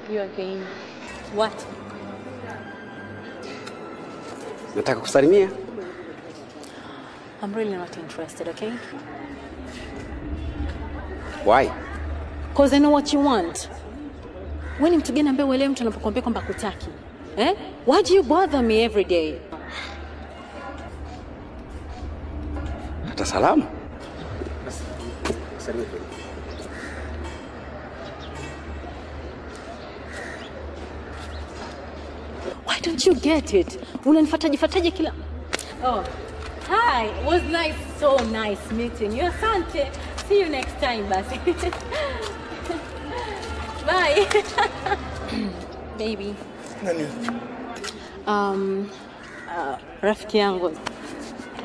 You again. What? Nataka kusalimia. I'm really not interested, okay? Why? Because I know what you want. Wewe ni mtu gani ambaye uelewe mtu anapokuambia kwamba kutaki? Eh? Why do you bother me every day? Hata salamu. Why don't you get it? Unanifuataje kila... Oh. Hi, it was nice, so nice meeting you. Asante. See you next time, basi. Bye. Baby. Nani? Rafiki yangu.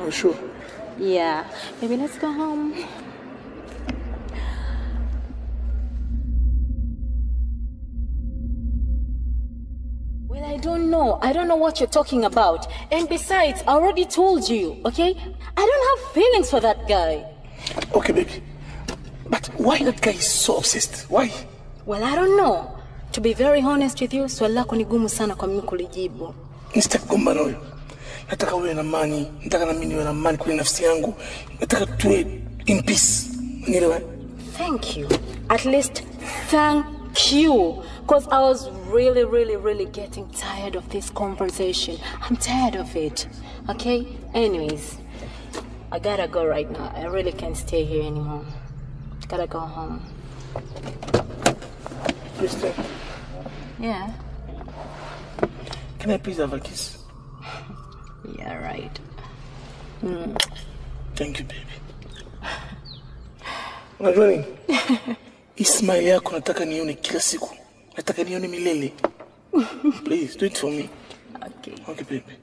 Oh, sure. Yeah. Maybe let's go home. Well, I don't know. I don't know what you're talking about. And besides, I already told you, okay? I don't have feelings for that guy. Okay, baby. But why that guy is so obsessed? Why? Well, I don't know. To be very honest with you, swali lako ni gumu sana kwa mimi kulijibu. Nitaka kugombana nawe. Nataka uwe na amani. Nataka na mimi niwe na amani kwa nafsi yangu. Nataka tuwe in peace. Unielewa? Thank you. At least thank you. Because I was really getting tired of this conversation. I'm tired of it. Okay? Anyways, I gotta go right now. I really can't stay here anymore. Gotta go home. Mister. Yeah. Can I please have a kiss? Yeah, right. Thank you, baby. Unajua nini? Ismail yako nataka nione kila siku. Nataka nione milele. Please, do it for me. Okay. Okay, baby.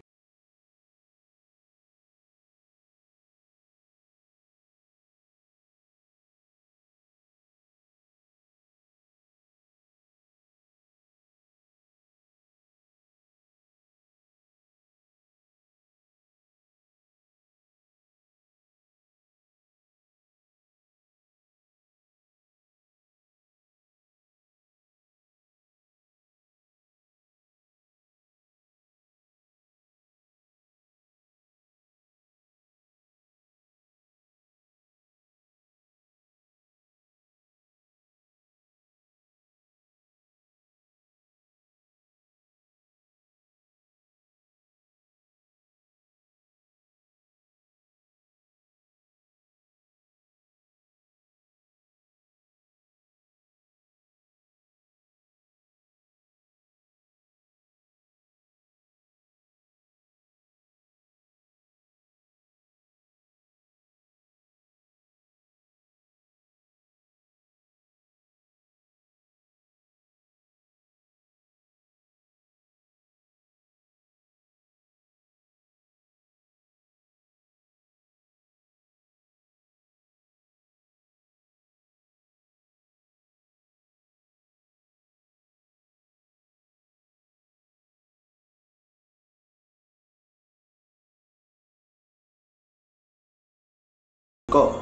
Ko.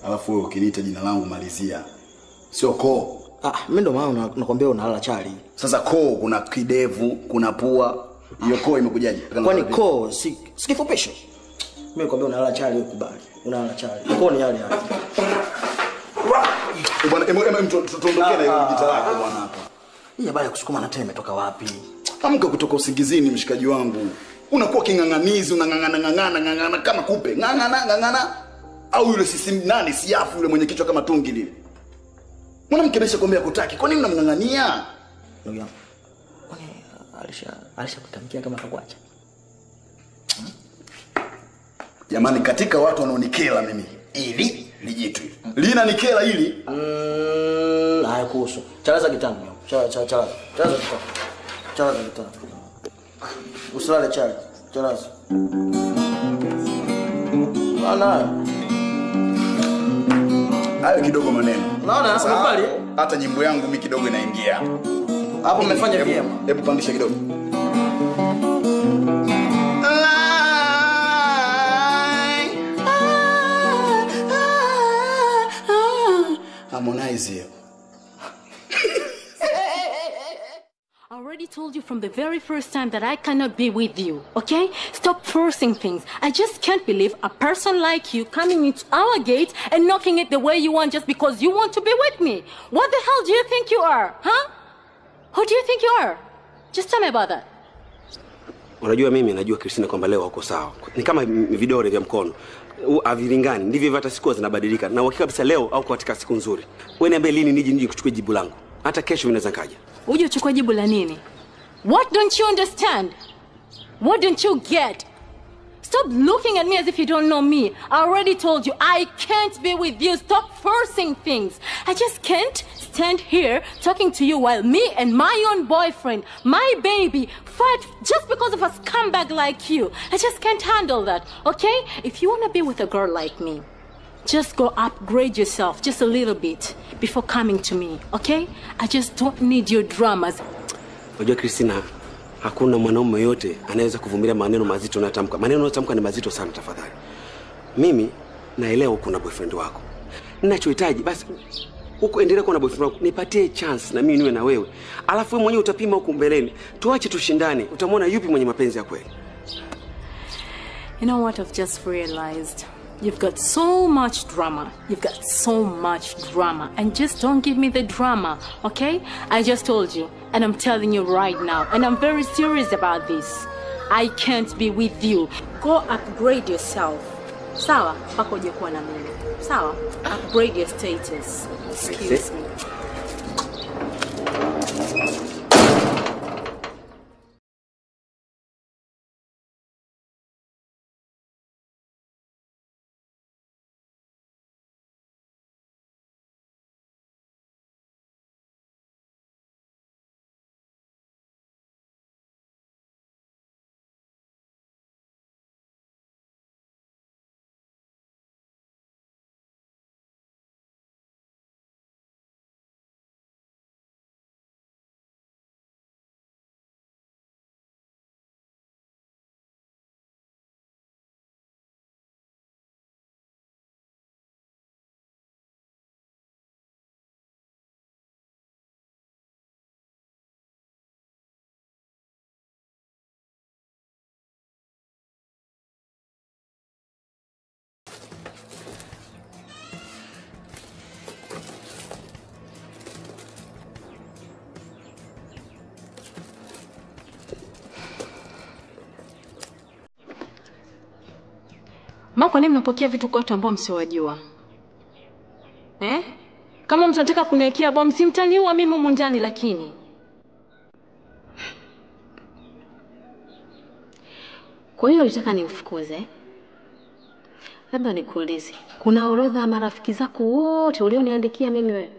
Alafu wewe ukiniita jina langu malizia. Sio ko. Mimi ndo maana nakwambia unalala chali. Sasa ko kuna kidevu, kuna pua. Hiyo ko imekujaje? Kwani ko si kifupisho? Mimi nakwambia unalala chali ukubali. Unalala chali. Ko ni yale yale. Bwana tuondokee na hiyo jita lako bwana hapa. Hii habari ya kusukuma na tena imetoka wapi? Amka kutoka usingizini mshikaji wangu. Unakuwa kinganganizi, unangangana kama kupe. Ngangana. Au yule sisi nani siafu yule mwenye kichwa kama tungi lile. Mwanamke amesha kuambia kutaki. Kwa nini mnamngangania? Ndugu yangu. Kwani alisha kutamkia kama kakwacha? Jamani, katika watu wanaonikela mimi ili lijitu hili. Lina nikela hili. Haya kuhusu. Chalaza kitambo. Chalaza kitambo. Usilale chali. Chalaza. Bana. Hayo kidogo maneno. Unaona unakubali? Hata nyimbo yangu mimi kidogo inaingia. Hapo umefanya vyema. Hebu pandisha kidogo. Harmonize. already told you from the very first time that I cannot be with you, okay? Stop forcing things. I just can't believe a person like you coming into our gate and knocking it the way you want just because you want to be with me. What the hell do you think you are, huh? Who do you think you are? Just tell me about that. Unajua mimi najua Christina kwamba leo uko sawa. Ni kama vidole vya mkono. Avilingani, ndivyo hata siku zinabadilika. Na uhakika kabisa leo au katika siku nzuri. Wewe niambie lini nije kuchukua jibu langu. Hata kesho ninaweza kaja. Uje uchukue jibu la nini? What don't you understand? What don't you get? Stop looking at me as if you don't know me. I already told you I can't be with you. Stop forcing things. I just can't stand here talking to you while me and my own boyfriend, my baby, fight just because of a scumbag like you. I just can't handle that, okay? If you want to be with a girl like me, just go upgrade yourself just a little bit before coming to me, okay? I just don't need your dramas. Unajua Christina, hakuna mwanaume yote anaweza kuvumilia maneno mazito unayotamka. Maneno unayotamka ni mazito sana tafadhali. Mimi naelewa kuna boyfriend wako. Ninachohitaji basi huko endelea kuwa na boyfriend wako. Nipatie chance na mimi niwe na wewe. Alafu wewe mwenyewe utapima huko mbeleni. Tuache tushindane. Utamwona yupi mwenye mapenzi ya kweli. You know what I've just realized? You've got so much drama. You've got so much drama. And just don't give me the drama, okay? I just told you. And I'm telling you right now. And I'm very serious about this. I can't be with you. Go upgrade yourself. Sawa, pako uje kuwa na mimi. Sawa, upgrade your status. Excuse me. Mama, kwa nini mnapokea vitu kwa watu ambao msiwajua? Kama mnataka kuniwekea bomu, simtaniua mimi humu ndani lakini. Kwa hiyo unataka nimfukuze? Labda nikuulize. Kuna orodha ya marafiki zako wote ulioniandikia mimi wewe?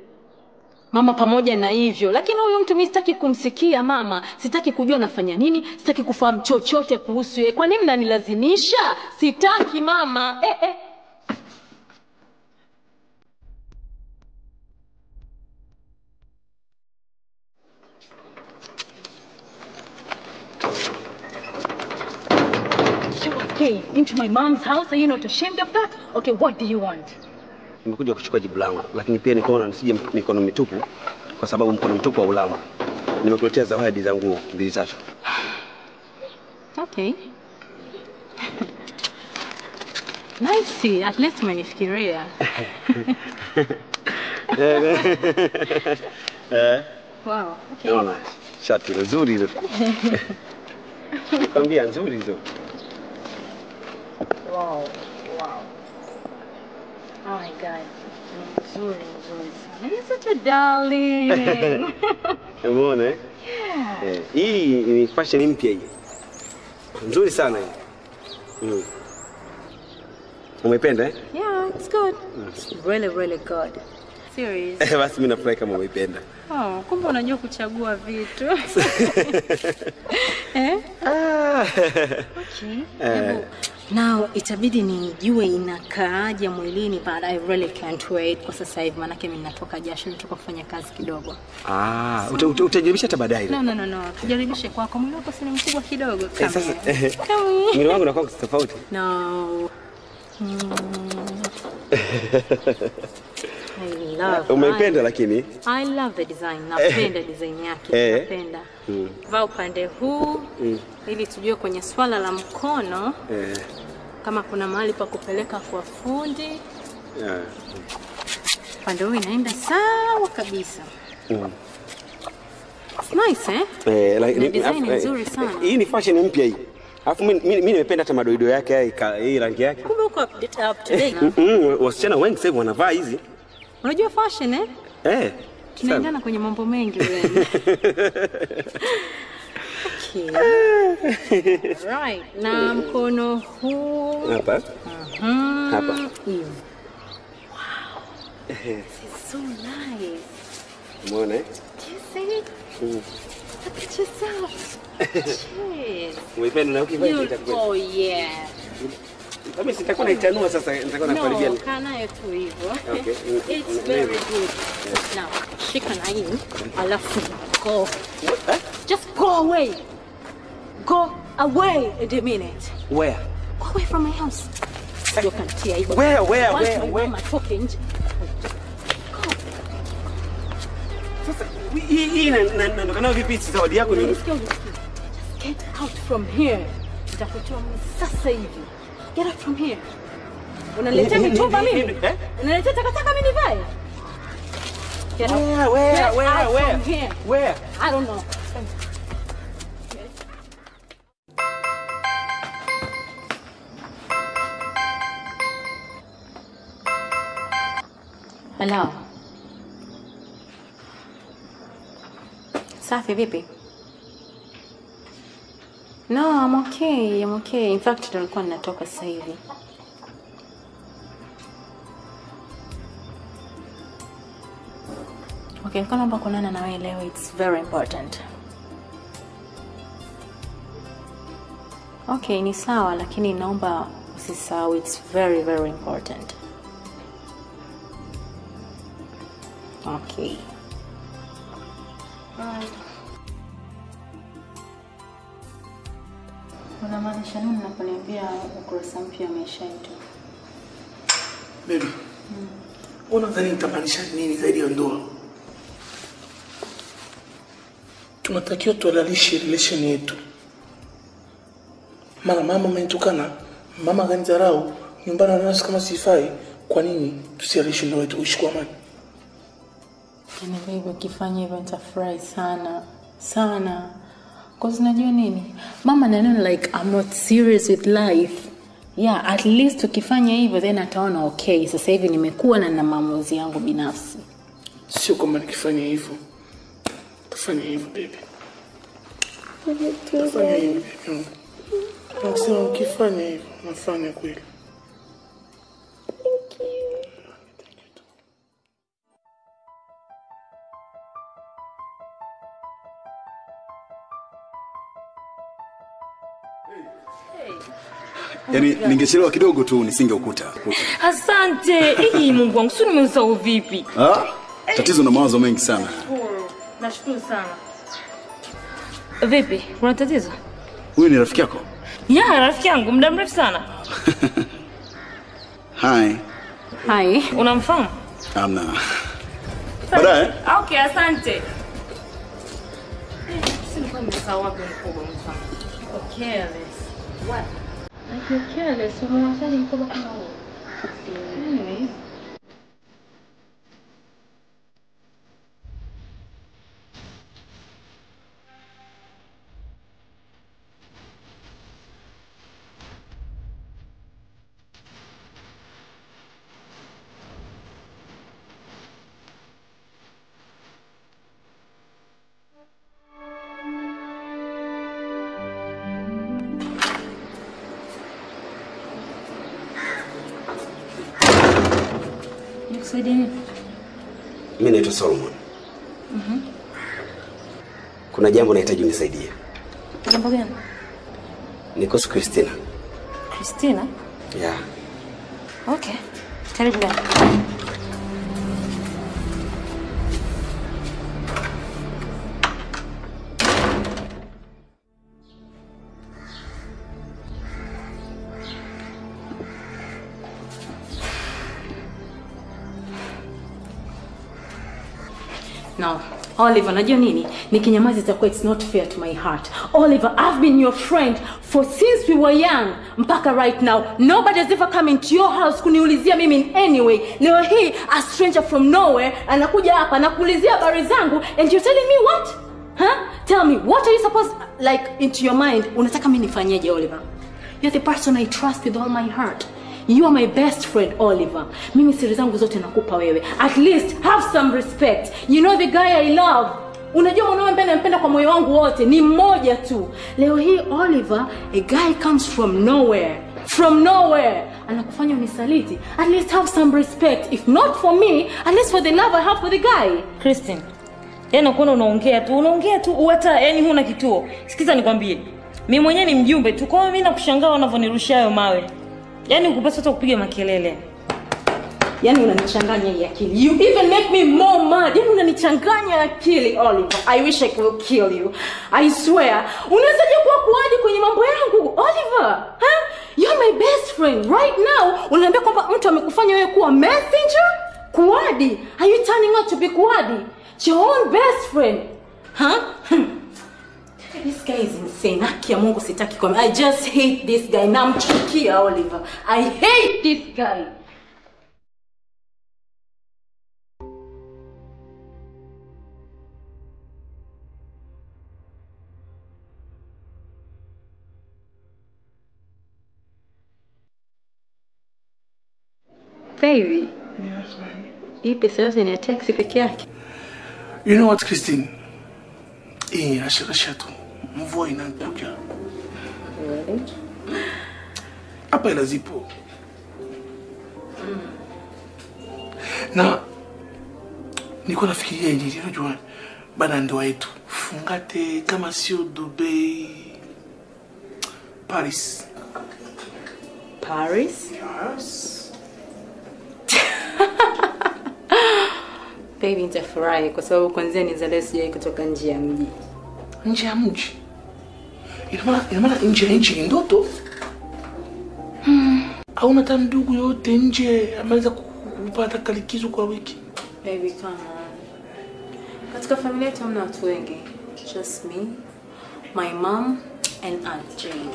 Mama, pamoja na hivyo, lakini huyo mtu mimi sitaki kumsikia mama. Sitaki kujua nafanya nini, sitaki kufahamu chochote kuhusu yeye. Kwa nini mnanilazimisha? Sitaki mama. Okay, into my mom's house, are you not ashamed of that? Okay, what do you want? Nimekuja kuchukua jibu langu, lakini pia nikaona nisije mikono mitupu kwa sababu mkono mtupu wa ulama. Nimekuletea zawadi zangu 2-3. Okay. Nice, at least umenifikiria. Wow. Okay. Naona shati nzuri hizo. Nikwambia nzuri hizo. Wow. Oh my God. Nzuri. You're such a darling. Umeona eh? Yeah. Hii ni fashion mpya hii. Nzuri sana hii. Umeipenda eh? Yeah, it's good. It's really good. Serious. Basi mimi nafurahi kama umeipenda. Oh, kumbe unajua kuchagua vitu. Okay. Now itabidi nijue inakaaje mwilini, but I really can't wait kwa sasa hivi maana mimi natoka jasho, nitoka kufanya kazi kidogo. Utajaribisha hata baadaye. No. Tujaribishe kwako, mwili wako si mkubwa kidogo kama. Sasa mwili wangu unakuwa tofauti. No. love. Umeipenda lakini? I love the design. Napenda design yake. Napenda. Vaa upande huu ili tujue kwenye swala la mkono kama kuna mahali pa kupeleka kwa fundi. Upande huu inaenda sawa kabisa. Nice Like, design nzuri sana. Hii ni fashion mpya hii. Alafu mimi nimependa hata madoido yake hii rangi yake. Kumbe uko up to date. Wasichana wengi sasa wanavaa hizi. Unajua fashion tunaendana kwenye mambo mengi wewe. Okay. Right. Na mkono huu hapa. Hapa. Wow. This is so nice. Umeona? Do you see? Look at yourself. Cheers. Umeipenda na ukivaa itakuwa. Oh yeah. Kama sitakuwa naitanua sasa nitakuwa nakaribia. No, kana yetu hivyo. Okay. It's very good. Now, shika na hii. Alafu go. Just go away. Go away a minute. Where? Go away from my house. You can tear it. Where? I'm talking. Sasa hii na vipi zawadi yako ni? Just get out from here. Nitakutoa sasa hivi. Get out from here. Unaletea mitumba mimi? Unaletea takataka mimi nivae? Get out. Where? I don't know. Hello. Safi vipi? No, I'm okay. In fact, nilikuwa ninatoka sasa hivi. Okay, nilikuwa naomba kuonana na wewe leo. It's very important. Okay, ni sawa lakini naomba usisahau, it's very very important. Okay. Right. Unamaanisha nini unaponiambia ukurasa mpya wa maisha yetu? Baby. Unadhani nitamaanisha nini zaidi ya ndoa? Tunatakiwa tuhalalishe relation yetu. Mama amenitukana, mama akanidharau, nyumbani anaona kama sifai. Kwa nini tusihalalishe ndoa yetu uishi kwa amani? Yaani baby, ukifanya hivyo nitafurahi sana. Cause unajua nini? Mama anaona like I'm not serious with life. Yeah, at least ukifanya hivyo then ataona okay, sasa hivi nimekuwa na maamuzi yangu binafsi. Sio kama nikifanya hivyo. Tafanya hivyo baby. Tafanya hivyo baby. Nasema ukifanya hivyo, nafanya kweli. Thank you. Yaani ningechelewa kidogo tu nisingeukuta. Asante. Mungu wangu, sio nimesahau vipi? Tatizo na mawazo mengi sana. Nashukuru sana. Vipi? Kuna tatizo? Huyu ni rafiki yako? Ya, rafiki yangu muda mrefu sana. Hi. Unamfahamu? Amna. Baadaye? Okay, asante. Sio nimesahau wapi mkoba mfano. Careless. What? You're careless. Unamwachaje mkoba kama huo? Anyway. Mimi naitwa Solomon. Kuna jambo nahitaji unisaidie. Jambo gani? Niko na Christina. Christina? Yeah. Okay. Karibu ndani. No. Oliver, najua nini? Nikinyamaza itakuwa it's not fair to my heart. Oliver, I've been your friend since we were young mpaka right now. Nobody has ever come into your house kuniulizia mimi in any way. Leo hii a stranger from nowhere anakuja hapa anakuulizia habari zangu and you're telling me what? Huh? Tell me, what are you supposed like into your mind? Unataka mimi nifanyeje, Oliver? You're the person I trust with all my heart. You are my best friend, Oliver. Mimi siri zangu zote nakupa wewe. At least have some respect. You know the guy I love. Unajua mwanaume ambaye nampenda kwa moyo wangu wote ni mmoja tu. Leo hii Oliver, a guy comes from nowhere. From nowhere. Anakufanya unisaliti. At least have some respect. If not for me, at least for the love I have for the guy. Christine, yaani unakuwa unaongea tu hata yani huna kituo. Sikiza nikwambie. Mimi mwenyewe ni mjumbe tu. Kwa hiyo mimi nakushangaa unavyonirushia hayo mawe. Yaani ukupasa hata kupiga makelele. Yaani unanichanganya hii akili. You even make me more mad. Yaani unanichanganya akili, Oliver. I wish I could kill you. I swear. Unawezaje kuwa kuadi kwenye mambo yangu, Oliver? Huh? You're my best friend. Right now, unaniambia kwamba mtu amekufanya wewe kuwa messenger? Kuadi? Are you turning out to be kuadi? Your own best friend. Huh? This guy is insane. Haki ya Mungu sitaki kwa. I just hate this guy. Namchukia, Oliver. I hate this guy. Baby. Yes, baby. Hii pesa yote ni ya taxi peke yake. You know what, Christine? Rasha tu. Mvua inakuja. Really? Hapa ila zipo. Na niko nafikiria hivi, unajua bana ndoa yetu. Fungate kama sio Dubai. Paris. Paris? Yes. Baby, nitafurahi kwa sababu kwanza nizalee sijai kutoka nje ya mji. Nje ya mji? Ina maana nje ya nchi ni ndoto? Au hata ndugu yote nje ameweza kupata kalikizo kwa wiki? Baby, come on. Katika familia yetu hamna watu wengi. Just me, my mom and Aunt Jane.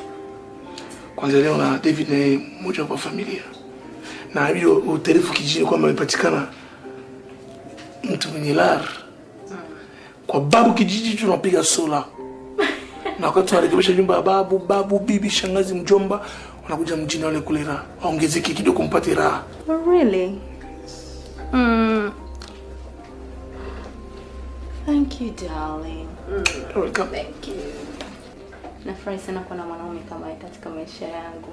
Kwanza leo na David ni mmoja wa familia. Na hiyo utaarifu kijijini kwamba amepatikana mtu mwenye lar. Kwa babu kijiji tunapiga sola. Na wakati tunarekebisha nyumba ya babu, bibi, shangazi, mjomba, wanakuja mjini wale kulera. Waongezeke kidogo kumpate raha. Oh, really? Thank you, darling. You're welcome. Thank you. Nafurahi sana kuwa na mwanaume kama yeye katika maisha yangu.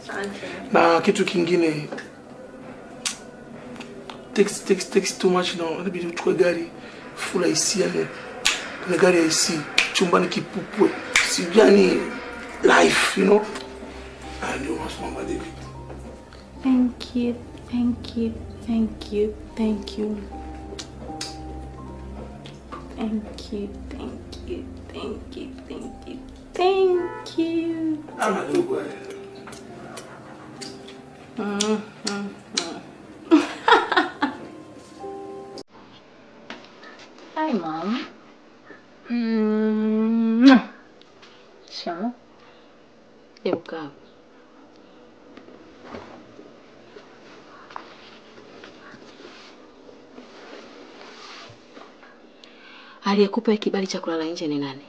Asante. Na kitu kingine, takes too much now. Inabidi uchukue gari full AC yani. Kuna gari ya AC chumbani kipupwe. Sijani life, you know. And you must remember David. Thank you. Thank you. Thank you. Thank you. Thank you. Thank you. Thank you. Thank you. Thank you. I'm a good boy. Hi, Mom. Shama. Hebu kaa. Aliyekupa kibali cha kulala nje ni nani?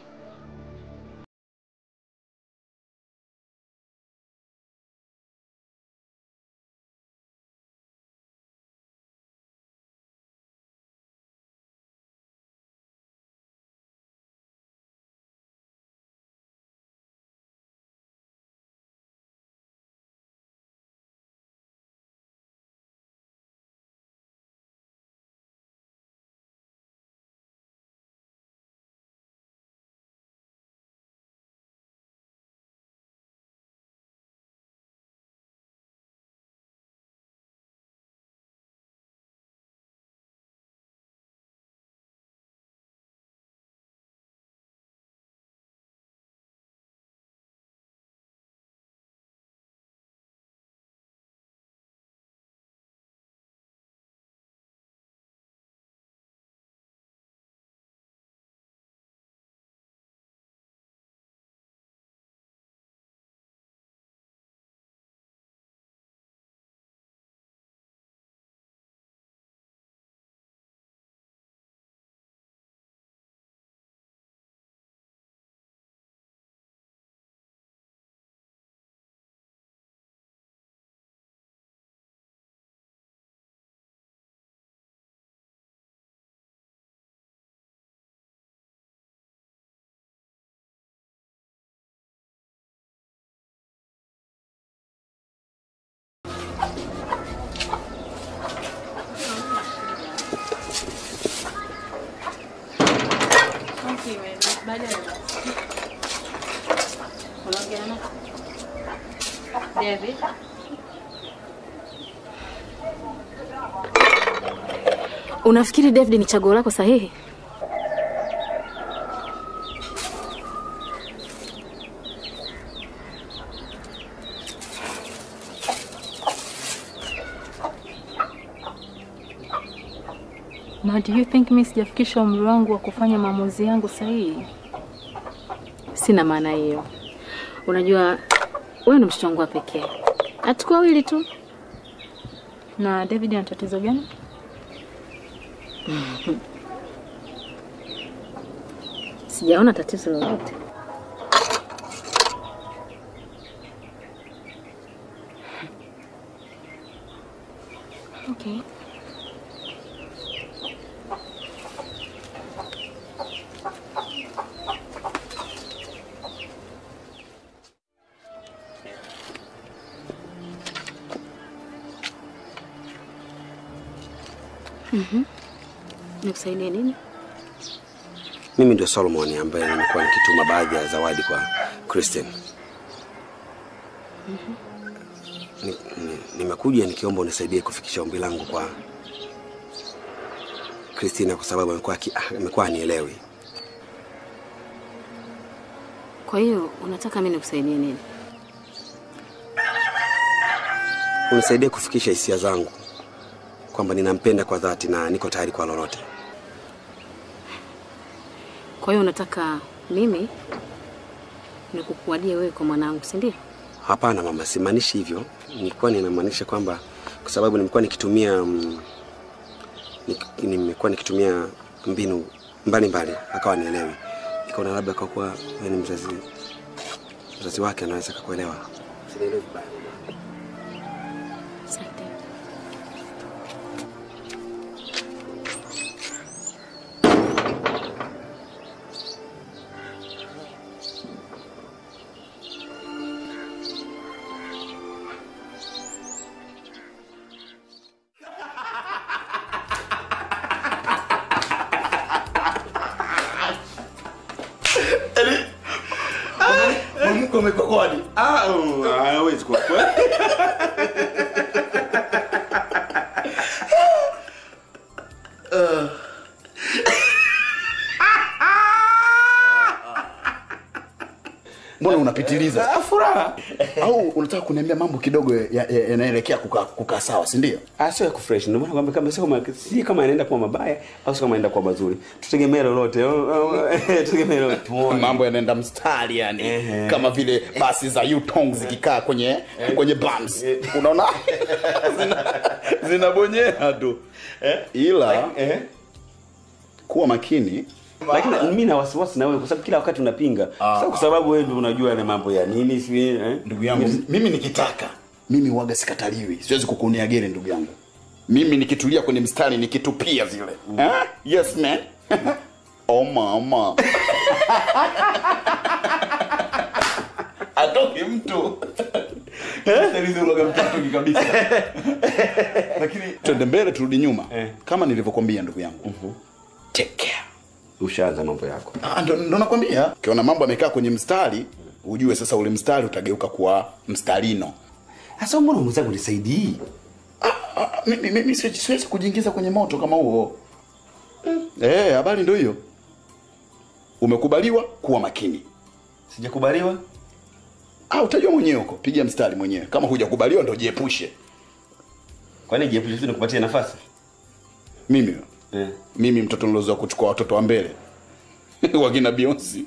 kimya. Baadaye. Unaongea na David? Unafikiri David ni chaguo lako sahihi? Ma, do you think mimi sijafikisha umri wangu wa kufanya maamuzi yangu sahihi? Sina maana hiyo. Unajua wewe ni mtoto wangu pekee. Hatuko wawili tu. Na David ana tatizo gani? Sijaona tatizo lolote. Okay. Nikusaidie nini? Mimi ndio Solomon ambaye nimekuwa nikituma baadhi ya zawadi kwa Kristen. Nimekuja nikiomba unisaidie kufikisha ombi langu kwa Christina kwa sababu amekuwa anielewi. Kwa hiyo unataka mimi nikusaidie nini? Unisaidie kufikisha hisia zangu kwamba ninampenda kwa dhati na niko tayari kwa lolote. Kwa hiyo unataka mimi nikukualie wewe kwa mwanangu, si ndio? Hapana mama, simaanishi hivyo. Nilikuwa ninamaanisha kwamba kwa sababu nimekuwa nikitumia mbinu mbalimbali akawa nielewi. Nikaona labda kwa kuwa ni mzazi wake anaweza kukuelewa. Sielewi vibaya. Asante. Mungu umekokodi. Hawezi kwa kweli. Mbona unapitiliza? Furaha. Au unataka kuniambia mambo kidogo yanaelekea kukaa sawa, si ndio? Sio ya kufresh. Ndio maana kwamba kama si kama yanaenda kwa mabaya au kama yanaenda kwa mazuri. Tutegemee lolote. Tutegemee lolote. Mambo yanaenda mstari yani. Kama vile basi za Yutong zikikaa kwenye bumps. Unaona? Zinabonyea tu. Ila kuwa makini. Lakini mimi na wasiwasi na wewe kwa sababu kila wakati unapinga. Kwa sababu wewe ndio unajua ile mambo ya nini si ndugu yangu. Mimi nikitaka, mimi huaga sikataliwi. Siwezi kukuonea gere ndugu yangu. Mimi nikitulia kwenye mstari nikitupia zile. Yes man. Oh mama. Atoki mtu. Sasa uloga mtu kabisa. Lakini twende mbele turudi nyuma. Kama nilivyokuambia ndugu yangu. Take care. Ushaanza mambo yako. Ndo nakwambia. Ukiona mambo yamekaa kwenye mstari, ujue sasa ule mstari utageuka kuwa mstarino. Sasa mbona mwenzangu nisaidii? Mimi siwezi kujiingiza kwenye moto kama huo. Habari ndio hiyo. Umekubaliwa kuwa makini. Sijakubaliwa? Utajua mwenyewe huko. Piga mstari mwenyewe. Kama hujakubaliwa ndio jiepushe. Kwani jiepushe tu nikupatie nafasi? Mimi mimi mtoto nilozoea kuchukua watoto wa mbele. Wagina Beyonce.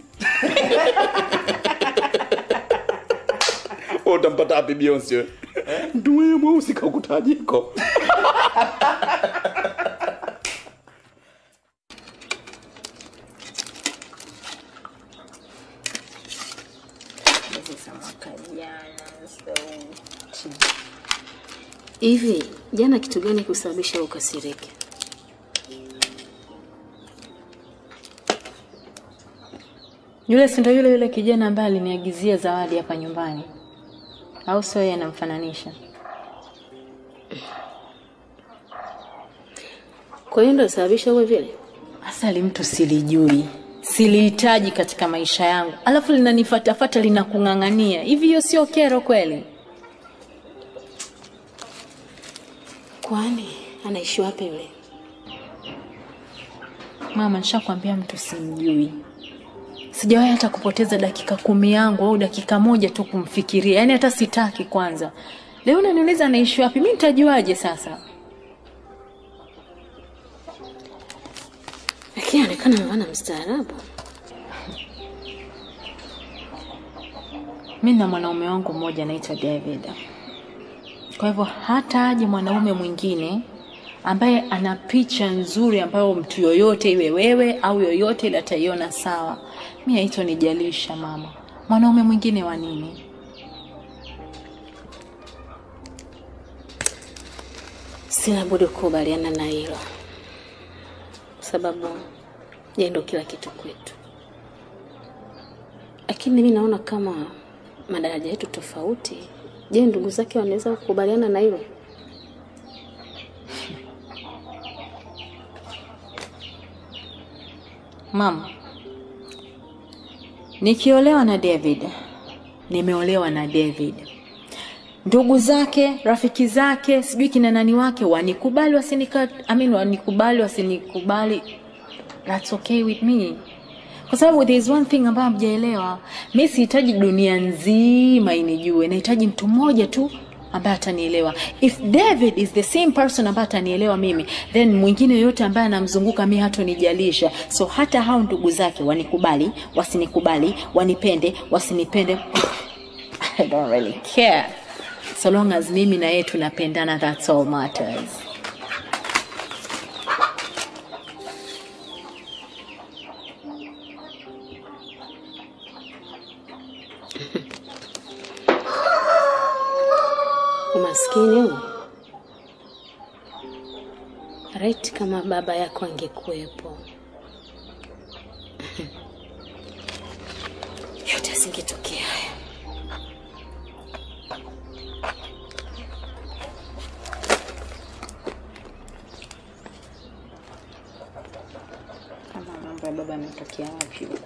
Utampata wapi Beyonce? Ndio wewe mweusi kaukutajiko. Hivi, jana kitu gani kusababisha ukasirike? Yule si ndio yule kijana ambaye aliniagizia zawadi hapa nyumbani. Au sio yeye anamfananisha? Kwa hiyo ndio sababisha wewe vile? Asali mtu silijui. silihitaji katika maisha yangu, alafu linanifuatafuata linakung'ang'ania. Hivi hiyo sio kero kweli? Kwani anaishi wapi yule? Mama, nishakwambia mtu simjui. Sijawahi hata kupoteza dakika 10 yangu au dakika 1 tu kumfikiria. Yaani hata sitaki kwanza. Leo unaniuliza anaishi wapi? Mimi nitajuaje sasa? Lakini anaonekana mvana mstaarabu. Mimi na mwanaume wangu mmoja anaitwa David. Kwa hivyo hata aje mwanaume mwingine ambaye ana picha nzuri ambayo mtu yoyote iwe wewe au yoyote ile ataiona sawa, mimi haitonijalisha mama. Mwanaume mwingine wa nini? Sina budi kukubaliana na hilo. Sababu yeye ndo kila kitu kwetu. Lakini mimi naona kama madaraja yetu tofauti. Je, ndugu zake wanaweza kukubaliana na hilo? Mama, nikiolewa na David, nimeolewa na David. Ndugu zake, rafiki zake, sijui kina nani wake wanikubali wanikubali wasinikubali, that's okay with me. Kwa sababu there is one thing ambayo hamjaelewa. Mimi sihitaji dunia nzima inijue, nahitaji mtu mmoja tu ambaye atanielewa. If David is the same person ambaye atanielewa mimi, then mwingine yote ambaye anamzunguka mimi hatonijalisha. So hata hao ndugu zake wanikubali, wasinikubali, wanipende, wasinipende, I don't really care. So long as mimi na yeye tunapendana, that's all matters. Umaskini huu. Right, kama baba yako angekuwepo, yote yasingetokea haya. Kama mambo ya baba yametokea wapi huko?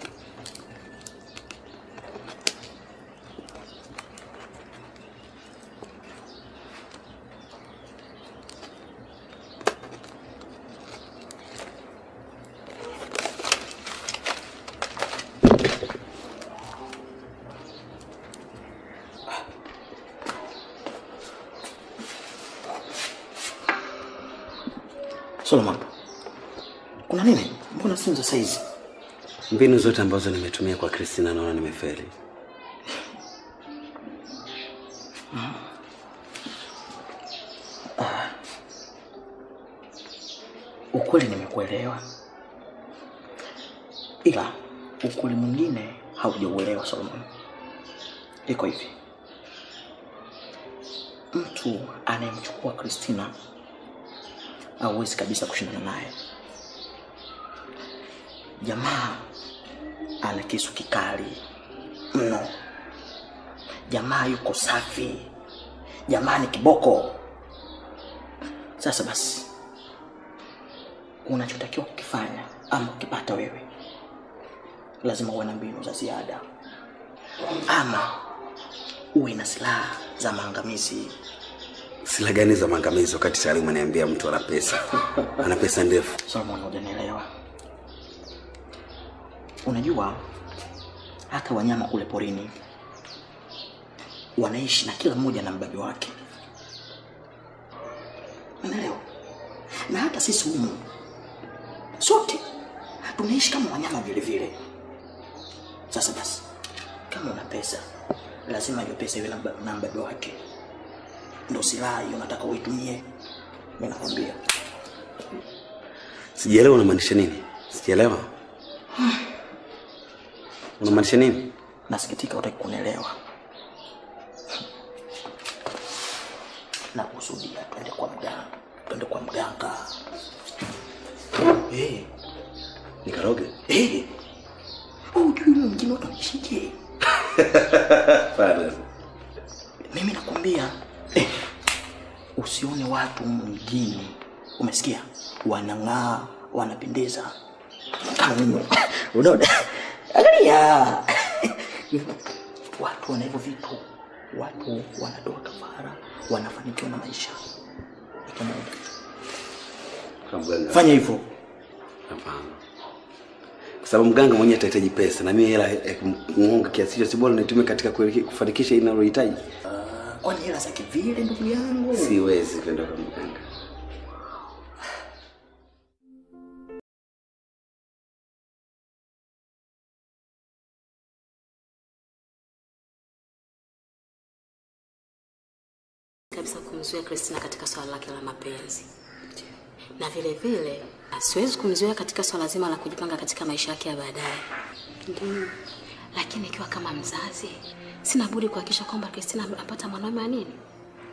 Solomon, kuna nini? Mbona simu za saizi? Mbinu zote ambazo nimetumia kwa Christina naona nimefeli. Ukweli nimekuelewa. Ila ukweli mwingine haujauelewa Solomon. Iko hivi. Mtu anayemchukua Christina hawezi kabisa kushindana naye. Jamaa ana kisu kikali mno. Jamaa yuko safi. Jamaa ni kiboko. Sasa basi, unachotakiwa kukifanya ama ukipata wewe, lazima uwe na mbinu za ziada, ama uwe na silaha za maangamizi. Silaha gani za maangamizi wakati tayari umeniambia mtu ana pesa? Ana pesa ndefu. Solomon, hujanielewa. Unajua hata wanyama kule porini wanaishi na kila mmoja na mbabe wake. Unaelewa? Na hata sisi humu sote tunaishi kama wanyama vile vile. Sasa basi, kama una pesa, lazima hiyo pesa iwe na mbabe wake. Ndio silaha hiyo nataka uitumie. Mimi nakwambia. Sijaelewa unamaanisha nini? Sijaelewa. Unamaanisha nini? Nasikitika utaki kunielewa. Na kusudia twende kwa mganga. Twende kwa mganga. Nikaroge? Ujui mjini watu wanishije? Fadhali. Mimi nakwambia, usione watu mjini, umesikia? Wanang'aa, wanapendeza. Unaona? Angalia. Watu wana hivyo vitu. Watu wanatoa kafara, wanafanikiwa na maisha. Fanya hivyo. Hapana. Kwa sababu mganga mwenyewe atahitaji pesa na mimi hela mungu kiasi hicho si bora nitumie katika kufanikisha inalohitaji. Kwani hela za kivile ndugu yangu? Siwezi kwenda kwa mganga. Kabisa kumzuia Christina katika swala lake la mapenzi. Na vile vile siwezi kumzuia katika swala zima la kujipanga katika maisha yake ya baadaye. Ndio. Lakini ikiwa kama mzazi, sina budi kuhakikisha kwamba Christina apata mwanaume wa nini?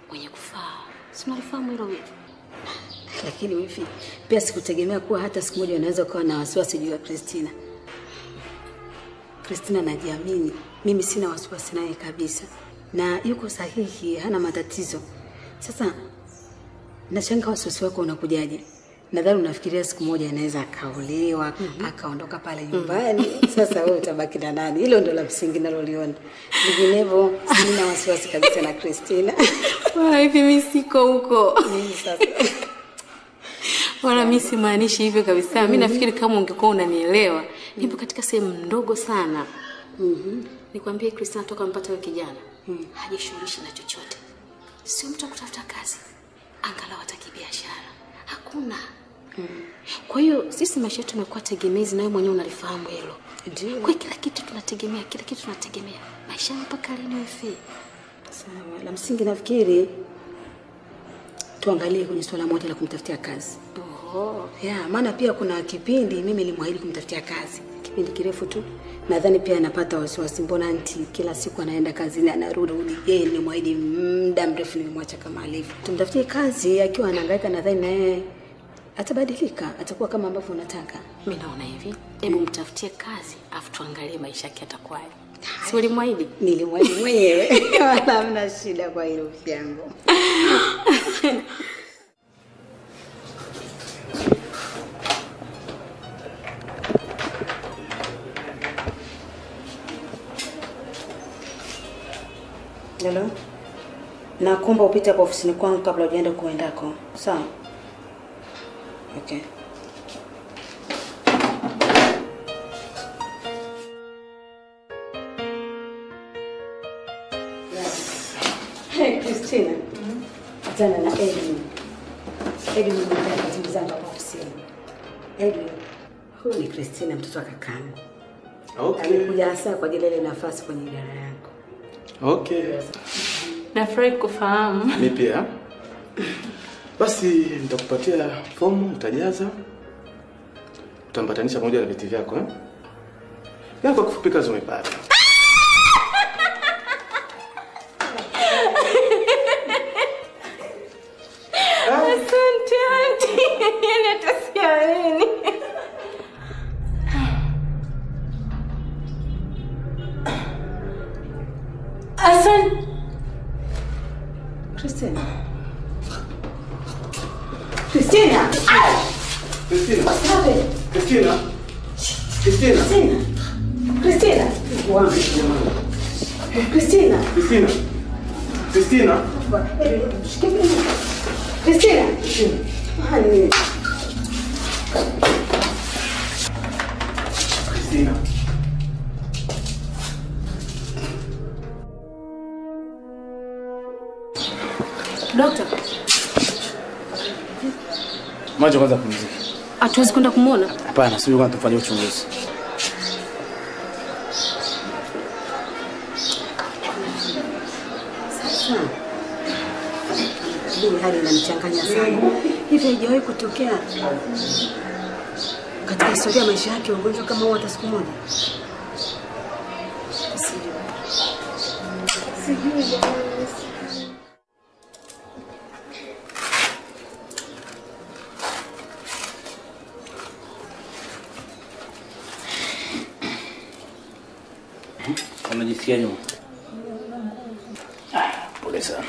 Mwenye kufaa. Si unalifahamu hilo vipi? Lakini mimi pia sikutegemea kuwa hata siku moja unaweza kuwa na wasiwasi juu ya Christina. Christina anajiamini. Mimi sina wasiwasi naye kabisa. Na yuko sahihi, hana matatizo. Sasa nashangaa wasiwasi wako unakujaje? Nadhani unafikiria siku moja anaweza akaolewa, akaondoka pale nyumbani. Sasa wewe utabaki na nani? Hilo ndio la msingi naloliona. Vinginevyo sina wasiwasi kabisa na Christina. Wala hivi mimi siko huko. Mimi sasa. Wala mimi simaanishi hivyo kabisa. Mimi nafikiri kama ungekuwa unanielewa, nipo katika sehemu ndogo sana. Nikwambie Christina toka mpata wewe kijana. Hajishughulishi na chochote. Sio mtu kutafuta kazi. Angalau atakibiashara. Hakuna. Kwa hiyo sisi maisha yetu tumekuwa tegemezi na wewe mwenyewe unalifahamu hilo. Ndio. Kwa kila kitu tunategemea, kila kitu tunategemea. Maisha mpaka lini wewe? Sawa. La msingi nafikiri tuangalie kwenye swala moja la kumtafutia kazi. Maana pia kuna kipindi mimi nilimwahidi kumtafutia kazi. Kipindi kirefu tu. Nadhani pia anapata wasiwasi, mbona anti kila siku anaenda kazini anarudi. Yeye nilimwahidi muda mrefu nimemwacha kama alivyo. Tumtafutie kazi akiwa anahangaika, nadhani na yeye atabadilika, atakuwa kama ambavyo unataka. Mimi naona hivi. Hebu mtafutie kazi afu tuangalie maisha yake atakuwaje. Si ulimwahidi? Nilimwahidi mwenyewe. Wala hamna shida kwa hilo yangu. Hello. Nakuomba upite hapo ofisini kwangu kabla hujaenda kuendako. Sawa? Okay. Hey Christina. Jana na Edwin. Edwin ndio katibu hapa ofisini. Edwin. Huyu ni Christina, mtoto wa kakangu. Okay. Alikuja hasa kwa ajili ya nafasi kwenye idara yako. Okay. Nafurahi kufahamu. Mimi pia. Basi nitakupatia fomu utajaza. Utambatanisha pamoja na vitu vyako, Yaani kwa kifupi kazi umepata. Asante auntie. Yaani atasikia nini? Asante. Christina. Christina. Christina. What's happening? Christina. Christina. Christina. Christina. Wow. Christina. Christina. Christina. Christina. Honey. Christina. Doctor, Macho kwanza pumzika. hatuwezi kwenda kumuona? Hapana, sisi kwanza tufanye uchunguzi. Sasa. Hii hali inanichanganya sana. Hivi haijawahi kutokea katika historia ya maisha yake ugonjwa kama huo hata siku moja? Sijui. Unajisikia nini? Pole sana.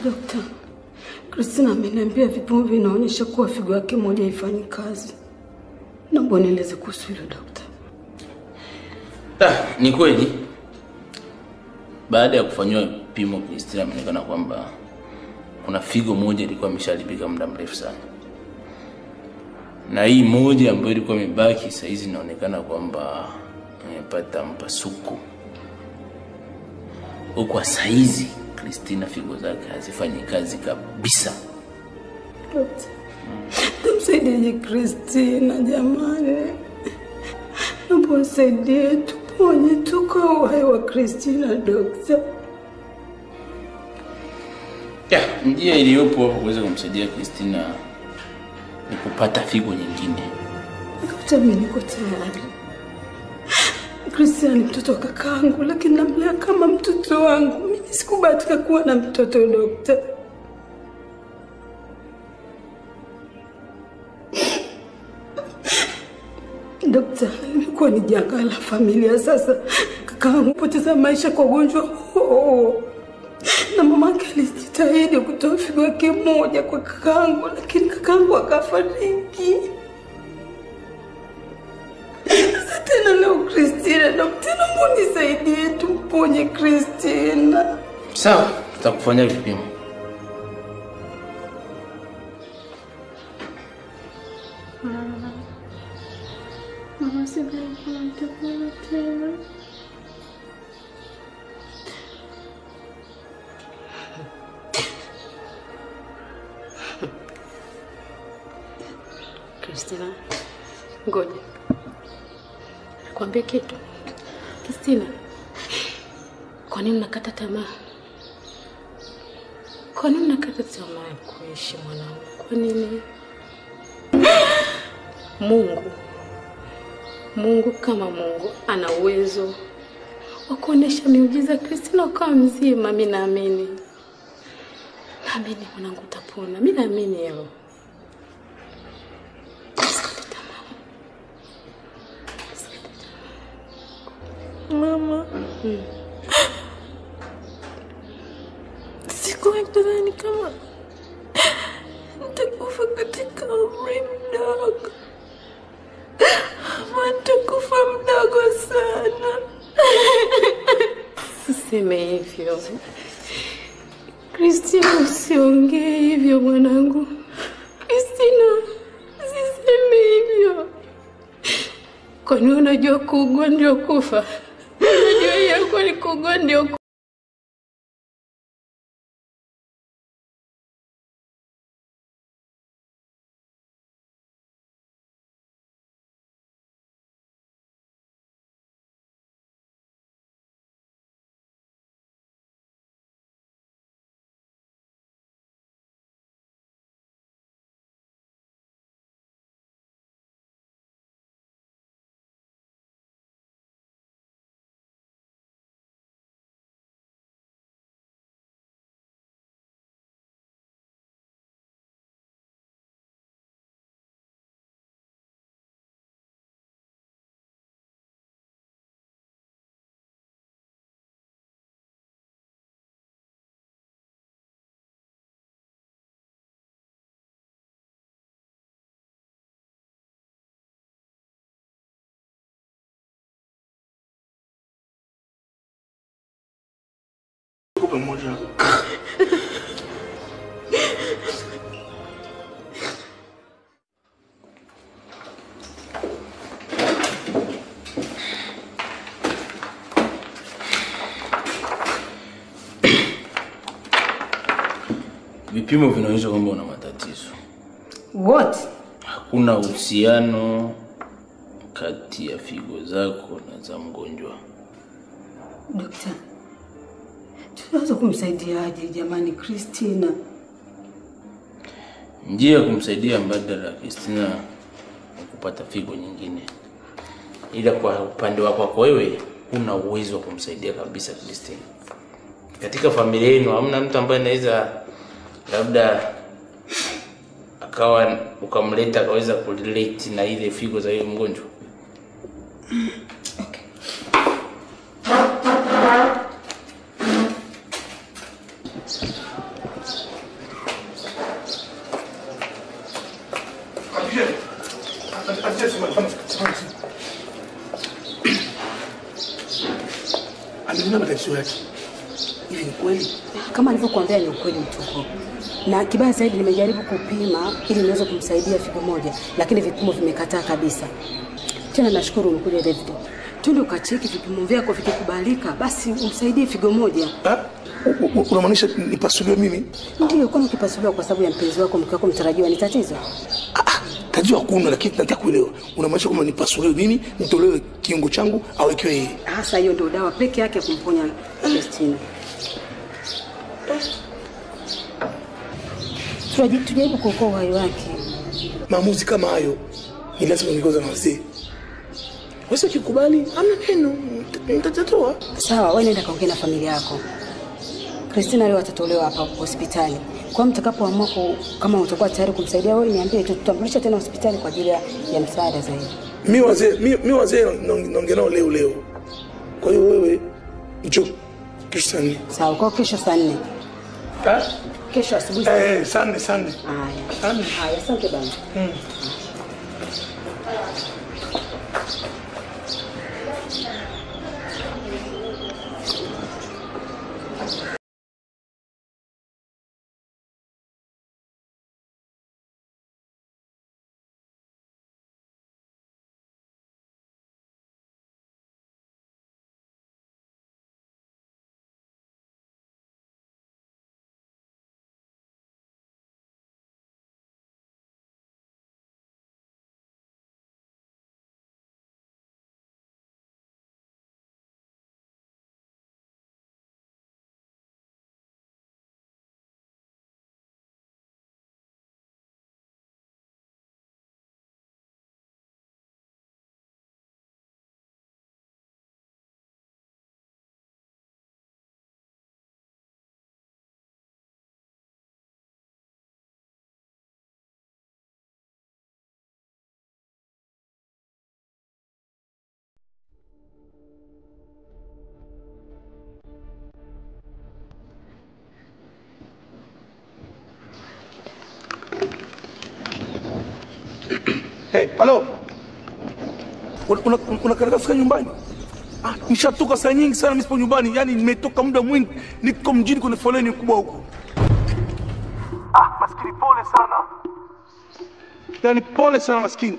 Dokta, Christina ameniambia vipimo vinaonyesha kuwa figo yake moja haifanyi kazi. Naomba nieleze kuhusu hilo dokta. Ni kweli. Baada ya kufanywa vipimo Christina ameonekana kwamba kuna figo moja ilikuwa imesharibika muda mrefu sana. Na hii moja ambayo ilikuwa imebaki sasa hizi inaonekana kwamba imepata mpasuko. Kwa saizi Christina figo zake hazifanyi kazi kabisa. Dokta, tumsaidie Christina jamani. Naomba nisaidie tuponye tuko uhai wa Christina dokta. Njia iliyopo hapo kuweza kumsaidia Christina ni kupata figo nyingine. Dokta, mimi niko tayari. Christina ni mtoto wa kakaangu, lakini namlea kama mtoto wangu. Mimi sikubahatika kuwa na mtoto dokta. Dokta, nimekuwa ni janga la familia sasa. Kakaangu poteza maisha kwa ugonjwa huo. Na mamake alijitahidi kutoa figo yake moja kwa kakaangu, lakini kakaangu akafariki. Sasa tena leo Christina, dokta, naomba nisaidie tumponye Christina. Sawa, tutakufanyia vipimo. Mama sibaya kumtapona tena. Christina, ngoja. Nakwambia kitu. Christina, kwa nini unakata tamaa? Kwa nini unakata tamaa ya kuishi mwanangu? Kwa nini? Mungu kama Mungu ana uwezo wa kuonesha miujiza Christina kwa mzima. Mimi naamini. Naamini mwanangu utapona. Mimi naamini hivyo. Mama. Sikuwahi kudhani kama nitakufa katika umri mdogo. Nitakufa mdogo sana. Usiseme hivyo. Christina, usiongee hivyo mwanangu. Christina, usiseme hivyo. Kwani unajua kuugua ndio kufa? Unajua yako ni kuugua ndio kufa? Pamoja. Vipimo vinaonyesha kwamba una matatizo. What? Hakuna uhusiano kati ya figo zako na za mgonjwa. Dokta, tunaweza kumsaidia aje jamani Christina? Njia ya kumsaidia mbadala Christina ni kupata figo nyingine. Ila kwa upande wako kwa wewe una uwezo wa kumsaidia kabisa Christina. Katika familia yenu hamna mtu ambaye anaweza labda akawa ukamleta akaweza kurelate na ile figo za yule mgonjwa? Okay. matatizo yake. Hivi ni kweli? Kama nilivyokuambia ni ukweli mtuko. Na kibaya zaidi nimejaribu kupima ili niweze kumsaidia figo moja, lakini vipimo vimekataa kabisa. Tena nashukuru umekuja David. Twende ukacheki vipimo vyako vikikubalika, basi umsaidie figo moja. Unamaanisha nipasuliwe mimi? Ndio, kwani ukipasuliwa kwa sababu ya mpenzi wako, mke wako mtarajiwa, ni tatizo? Tajua hakuna, lakini nataka kuelewa. Unamaanisha kama nipasuliwe mimi, nitolewe kiungo changu au ikiwe yeye? Hasa hiyo ndio dawa peke yake ya kumponya Christina. Tujaribu kuokoa uhai wake. Maamuzi kama hayo ni lazima ungegoza na wazee. Wewe ukikubali, hamna neno, nitatoa. Sawa, wewe nenda kaongea na familia yako. Christina leo atatolewa hapa hospitali. Kwa mtakapoamua kama utakuwa tayari kumsaidia wewe, niambie tutambulisha tena hospitali kwa ajili ya msaada zaidi. Mimi wazee naongea nao leo. Kwa hiyo wewe njoo kesho saa 4. Sawa, kwa kesho saa 4. Kesho asubuhi. Saa 4. Haya, asante bana. Halo. Unakaribia kufika nyumbani? Nishatoka saa nyingi sana mimi sipo nyumbani. Yaani nimetoka muda mwingi, niko mjini kwenye foleni kubwa huko. Maskini pole sana. Yaani pole sana maskini.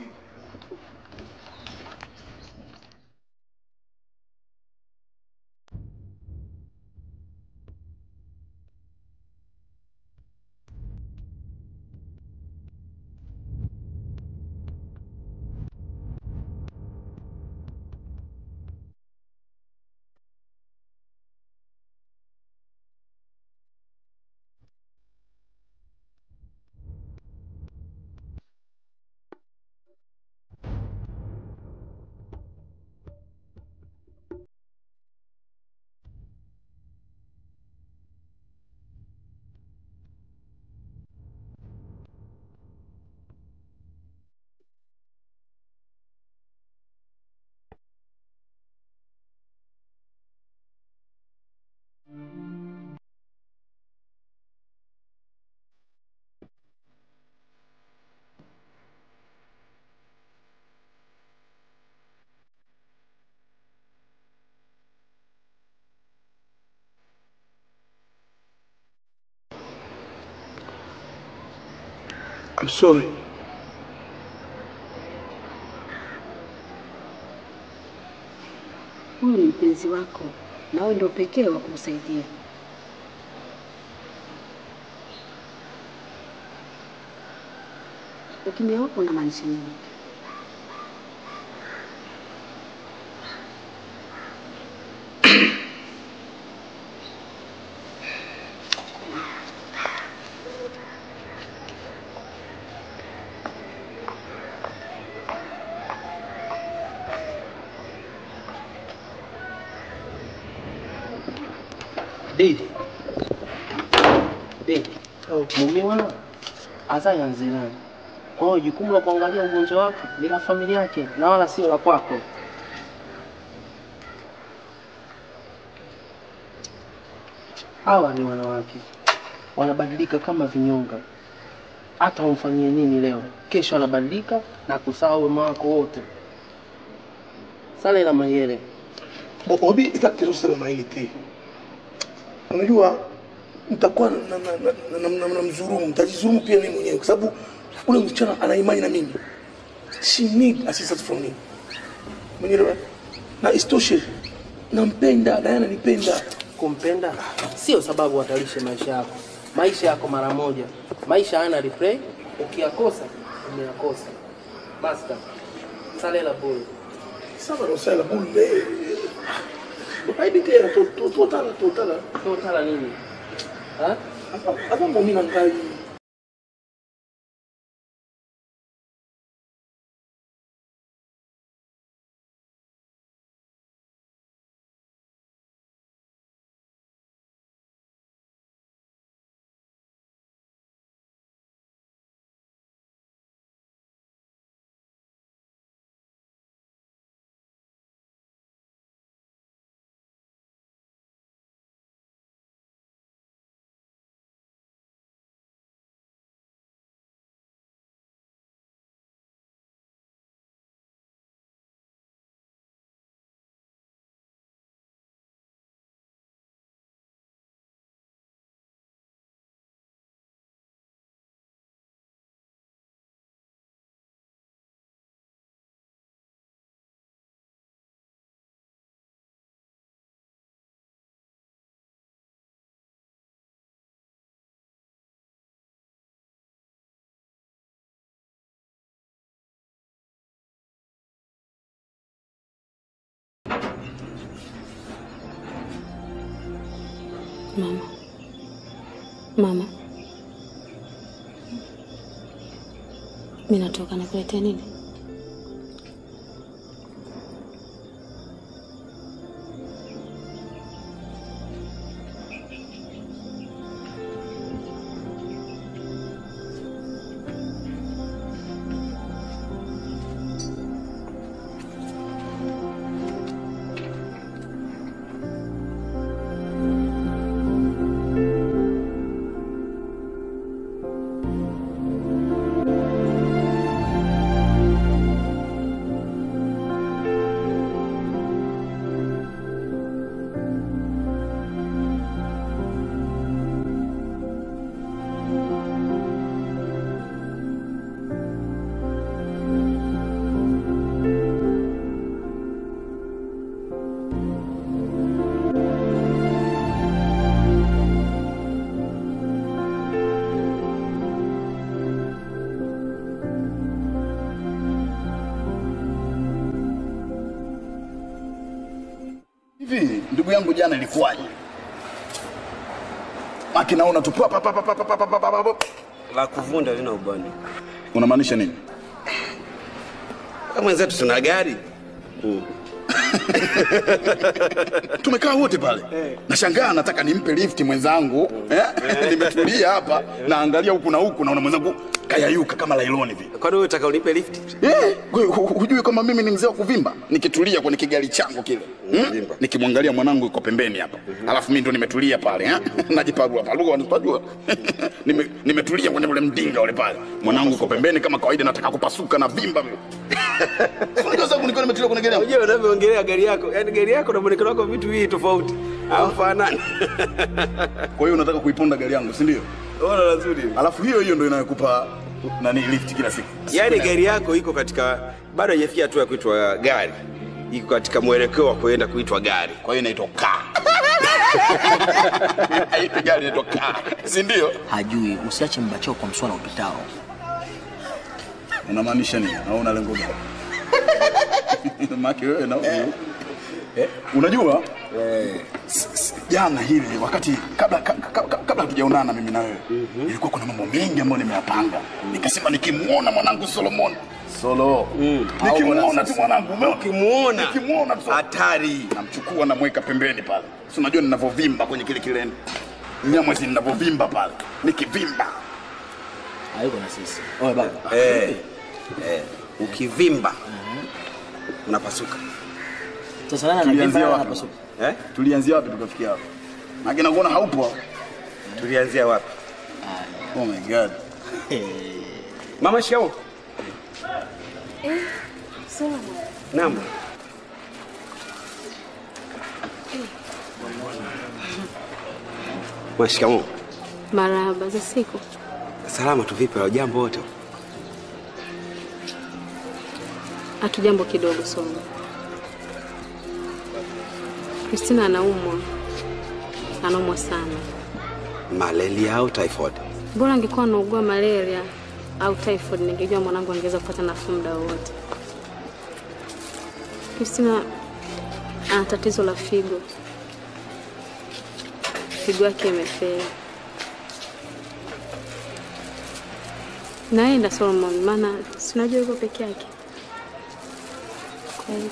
I'm sorry. Huyu ni mpenzi wako na wewe ndio pekee wa kumsaidia. Ukimya wako unamaanisha nini? Dede, mumeona Azaya nzilani. Kwa hiyo jukumu la kuangalia ugonjwa wake ni la familia yake na wala sio la kwako. Hawa ni wanawake, wanabadilika kama vinyonga. Hata umfanyie nini leo, kesho anabadilika na kusahau wema wako wote. Sala ila Mayele, Obi itakizo sema maiti. Unajua nitakuwa na mzurumu, nitajizurumu pia mimi mwenyewe kwa sababu ule msichana ana imani na mimi. She need assistance from me. Mwenyewe na istoshe nampenda, na ananipenda. Kumpenda sio sababu atalishe maisha yako. Maisha yako mara moja. Maisha hana replay. Ukiyakosa umeyakosa. Master. Salela boy. Sawa ndo sala bulle. Haidi tena totala nini? Ha? Hapa mimi na ngai. Mama. Mimi natoka nikuletea nini? Hivi ndugu yangu jana ilikuwaje? Maki naona tu la kuvunda lina ubani. Unamaanisha nini? Kama wenzetu tuna gari. Tumekaa wote pale. Nashangaa nataka nimpe lift mwenzangu, nimetulia hapa naangalia huku na huku naona mwenzangu kayayuka kama lailoni hivi. Kwa nini unataka unipe lift? Hujui kama mimi ni mzee wa kuvimba? Nikitulia kwenye kigari changu kile. Nikimwangalia mwanangu yuko pembeni hapa. Alafu mimi ndo nimetulia pale, najiparua parua wanajua. Nimetulia kwenye ule mdinga ule pale. Mwanangu yuko pembeni kama kawaida nataka kupasuka na vimba mimi. Unajua sasa niko nimetulia kwenye gari yangu. Unajua unavyoongelea gari yako, yani gari yako na muonekano wako vitu hivi tofauti. Hafanani. Kwa hiyo unataka kuiponda gari yangu, si ndio? Ona nzuri. Alafu hiyo ndio inayokupa nani lift kila siku. Yaani gari yako iko katika bado haijafikia hatua ya kuitwa gari. Iko katika mwelekeo wa kuenda kuitwa gari. Kwa hiyo inaitwa car. Haitwi gari inaitwa car. Si ndio? Hajui, usiache mbachao kwa mswala upitao. Unamaanisha nini? Au una lengo gani? Maki wewe na unajua jana hili wakati kabla hatujaonana mimi na wewe ilikuwa kuna mambo mengi ambayo nimeyapanga. Nikasema nikimuona mwanangu Solomon nikimuona tu mwanangu, nikimuona tu hatari, namchukua namweka pembeni pale. Si unajua ninavovimba kwenye kile kileni. Nyama hizi ninavovimba pale. Nikivimba hayuko na sisi. Oe baba. Ukivimba unapasuka. Sasa nani anavimba anapasuka? Tulianzia wapi tukafikia hapo? Maana nakuona haupo. Tulianzia wapi? Oh my god. Mama shikamoo. Solomon. Naam. Shikamoo. Marahaba za siku. Salama tu, vipi? Jambo wote? Hatujambo kidogo Somo. Christina anaumwa. Anaumwa sana. Malaria au typhoid? Bora angekuwa anaugua malaria au typhoid ningejua mwanangu angeweza kupata nafuu muda wote. Christina ana tatizo la figo. Figo yake imefeli. Naenda Solomon, maana sinajua yuko peke yake. Kwa hiyo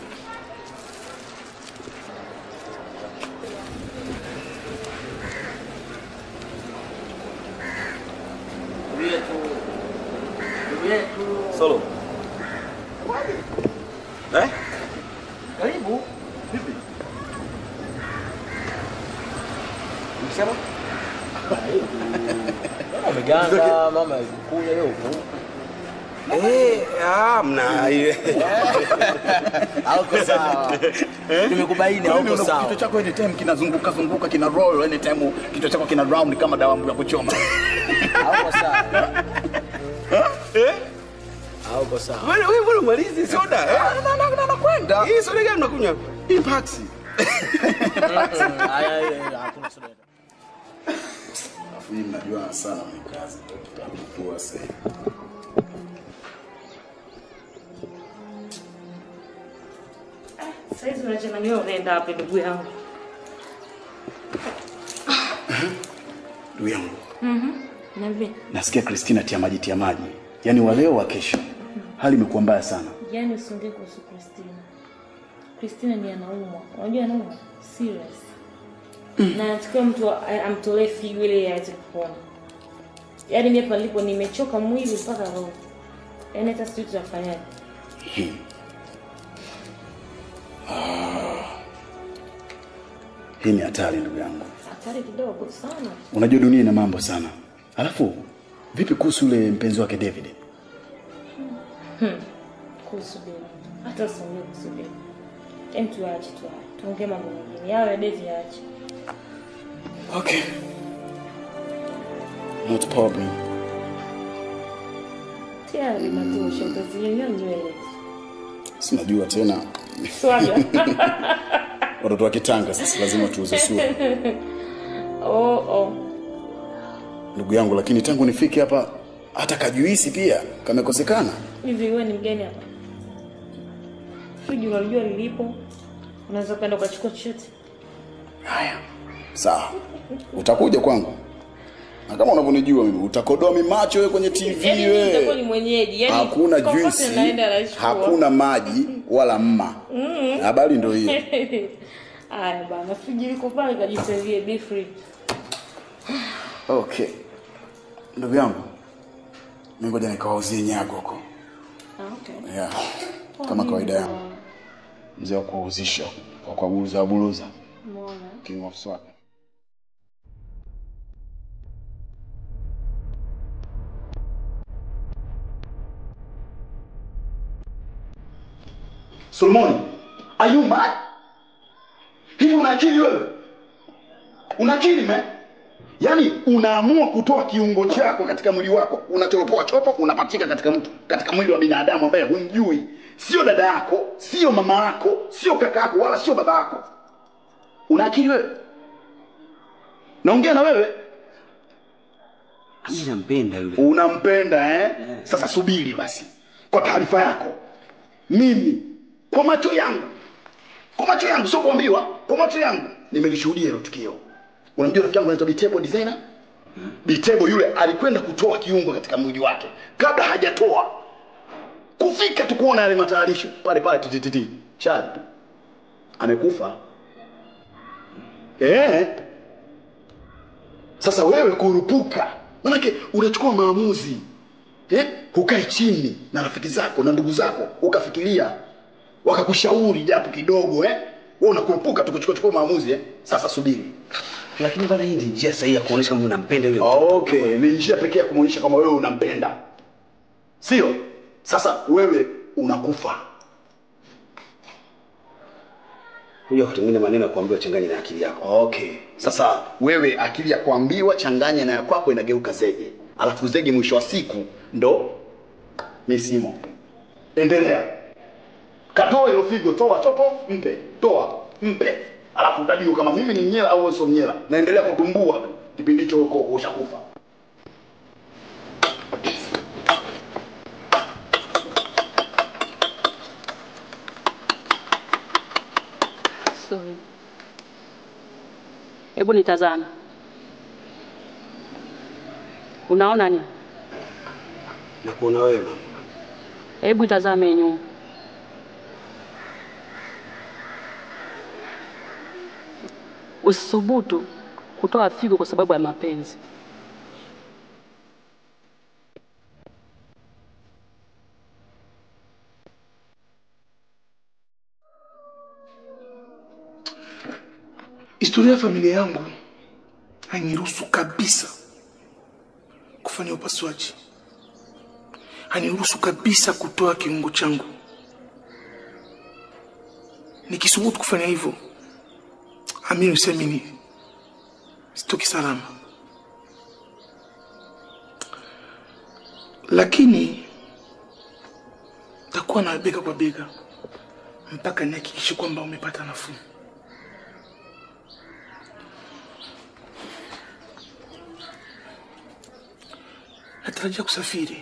Solo. Karibu. Vipi? Msema? Umeganda mama kuja leo huko. Mna ile. Hauko sawa. Tumekubaini hauko sawa. Kichwa chako any time kinazunguka kina roll any time kichwa chako kina round kama dawa ya kuchoma. Hauko sawa. Hauko sawa. Wewe mbona malizi soda? Nakwenda. Hii soda gani unakunywa? Hii Paxi. Hakuna soda. Afu mnajua sana mkazi. Tutakuwa sasa. Sasa unajua nani unaenda wapi ndugu yangu? Ndugu yangu. Niambie. Nasikia Christina tia maji. Yaani wa leo wa kesho. Hali imekuwa mbaya sana. Yaani usiongee kuhusu Christina. Christina ni anaumwa. Unajua anaumwa? Serious. Na anatakiwa mtu amtolee figo ile yaweze kupona. Yaani mimi hapa nilipo nimechoka mwili mpaka roho. Yaani hata sisi tutafanyaje? Hii ni hatari ndugu yangu. Hatari kidogo sana. Unajua dunia ina mambo sana. Alafu vipi kuhusu yule mpenzi wake David? Kuhusu David. Hata usiongee kuhusu David. Tuache tu. Tuongee mambo mengine. Yao ya David yaache. Okay. Not problem. Tayari matosha utazinyanyua nywele. Si unajua tena. Swaga. Watoto wa kitanga sasa lazima tuuze sura. Ndugu yangu, lakini tangu nifike hapa hata kajuisi pia kamekosekana. Hivi wewe ni mgeni hapa? Friji unajua lilipo. Unaweza kwenda ukachukua chochote. Haya. Sawa. Utakuja kwangu. Na kama unavyonijua mimi utakodoa macho wewe kwenye TV wewe. Nitakuwa ni mwenyeji. Yaani hakuna juisi, hakuna maji wala mma. Habari ndio hiyo. Aya bana, friji liko pale kajiservie be free. Okay. Ndugu yangu. Mimi ngoja nikawauzie nyago huko. Okay. Yeah. Kama kawaida yangu. Mzee wa kuuzisha, kwa kuuza buluza. Umeona? King of Swag. Solomon, are you mad? Hivi una akili wewe? Una akili man? Yaani unaamua kutoa kiungo chako katika mwili wako, unatoropoa chopo, unapatika katika mwili wa binadamu ambaye humjui. Sio dada yako, sio mama yako, sio kaka yako wala sio baba yako. Una akili wewe? Naongea na wewe? Mimi nampenda yule. Unampenda eh? Sasa subiri basi. Kwa taarifa yako. Mimi kwa macho yangu sio kuambiwa, kwa macho yangu nimelishuhudia hilo tukio. Unamjua rafiki yangu anaitwa Bitable designer? Bitable yule alikwenda kutoa kiungo katika mwili wake. Kabla hajatoa kufika tu kuona yale matayarisho pale tititi. Chad amekufa. Sasa wewe kurupuka. Manake unachukua maamuzi. Hukai chini na rafiki zako na ndugu zako ukafikiria wakakushauri japo kidogo wewe unakurupuka tu kuchukua maamuzi Sasa subiri. Lakini bana hii njia sahihi ya kuonesha kama unampenda yule. Okay, ni njia pekee ya kumuonyesha kama wewe unampenda. Sio? Sasa wewe unakufa. Huyo kutumia maneno ya kuambiwa changanya na akili yako. Okay. Sasa wewe akili ya kuambiwa changanya na ya kwako inageuka zege. Alafu zege mwisho wa siku ndo misimo. Endelea. Katoa hilo figo, toa choto, mpe. Toa, mpe. Alafu utajua kama mimi ni mnyela au sio mnyela. Naendelea kutumbua kipindi hicho uko ushakufa. Sorry. Hebu nitazame. Unaona nini? Nakuona wewe mama. Hebu nitazame nyuma. Usisubutu kutoa figo kwa sababu ya mapenzi. Historia ya familia yangu hainiruhusu kabisa kufanya upasuaji. Hainiruhusu kabisa kutoa kiungo changu. Nikisubutu kufanya hivyo, amini usiamini, sitoki salama. Lakini takuwa na bega kwa bega mpaka nihakikishe kwamba umepata nafuu. Natarajia kusafiri.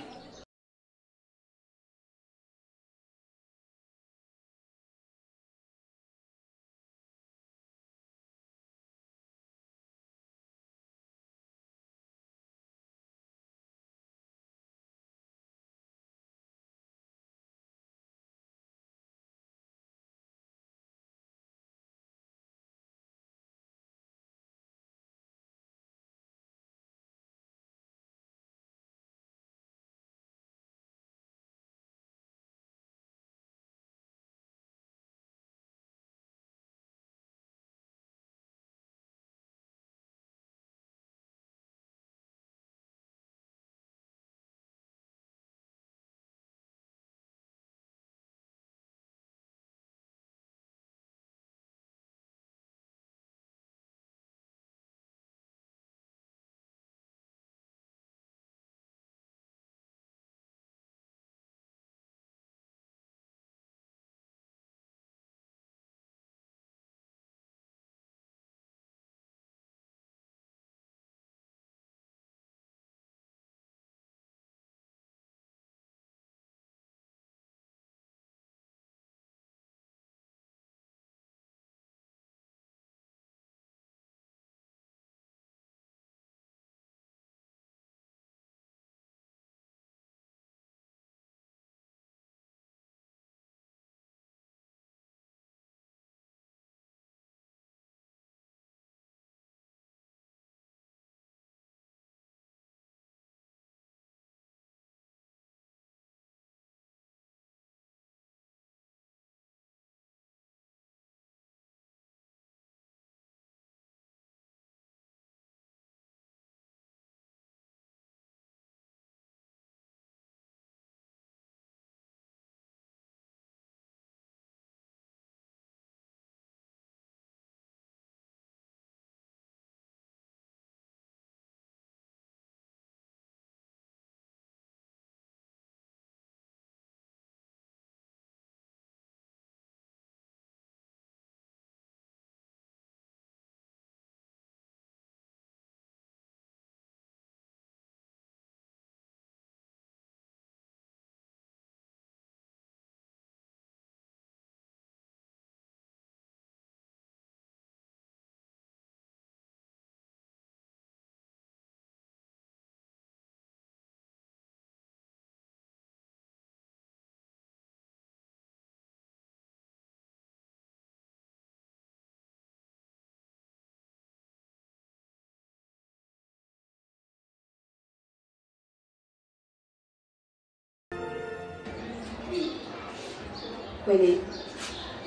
Kweli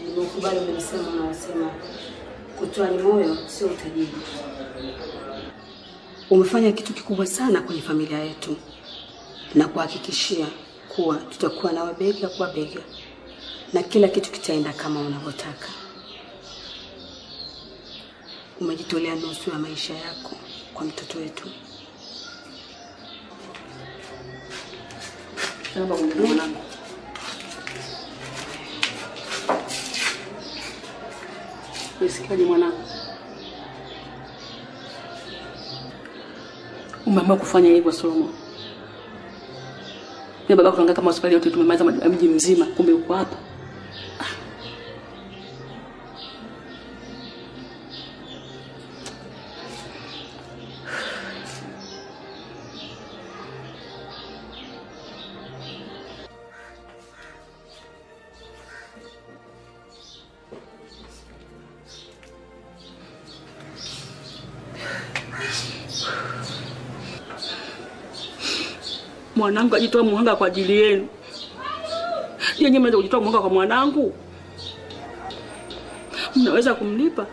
nimekubali ule msemo unaosema kutoa ni moyo sio utajiri. Umefanya kitu kikubwa sana kwenye familia yetu na kuhakikishia kuwa tutakuwa nawe bega kwa bega na kila kitu kitaenda kama unavyotaka. umejitolea nusu ya maisha yako kwa mtoto wetu. Naomba kumjua mwanangu. Usikiaje mwanangu? Umeamua kufanya hivyo Solomon. Ni baba kutangaza kama hospitali yote tumemaliza mji mzima, kumbe uko hapa. Mwanangu ajitoa muhanga kwa ajili yenu. Yeye mwenyewe kujitoa muhanga kwa mwanangu. Mnaweza kumlipa?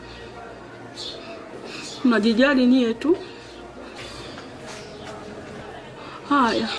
Mnajijali nyie tu. Haya.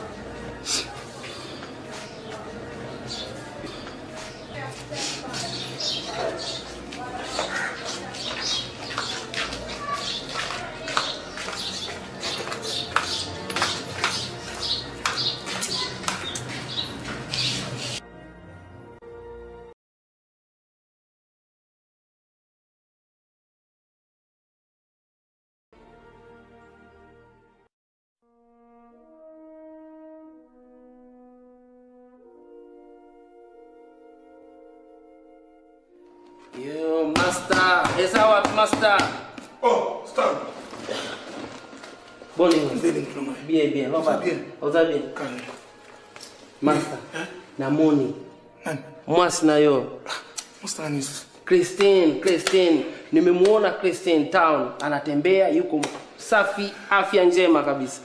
Yo, master. Yes, how master? Oh, stop. Morning. Bien, bien. Oza bien. Calme. Master. Namoni. Mwasi na yo. Master ni Christine. Nimemuona Christine town. Anatembea, yuko safi, afya njema kabisa.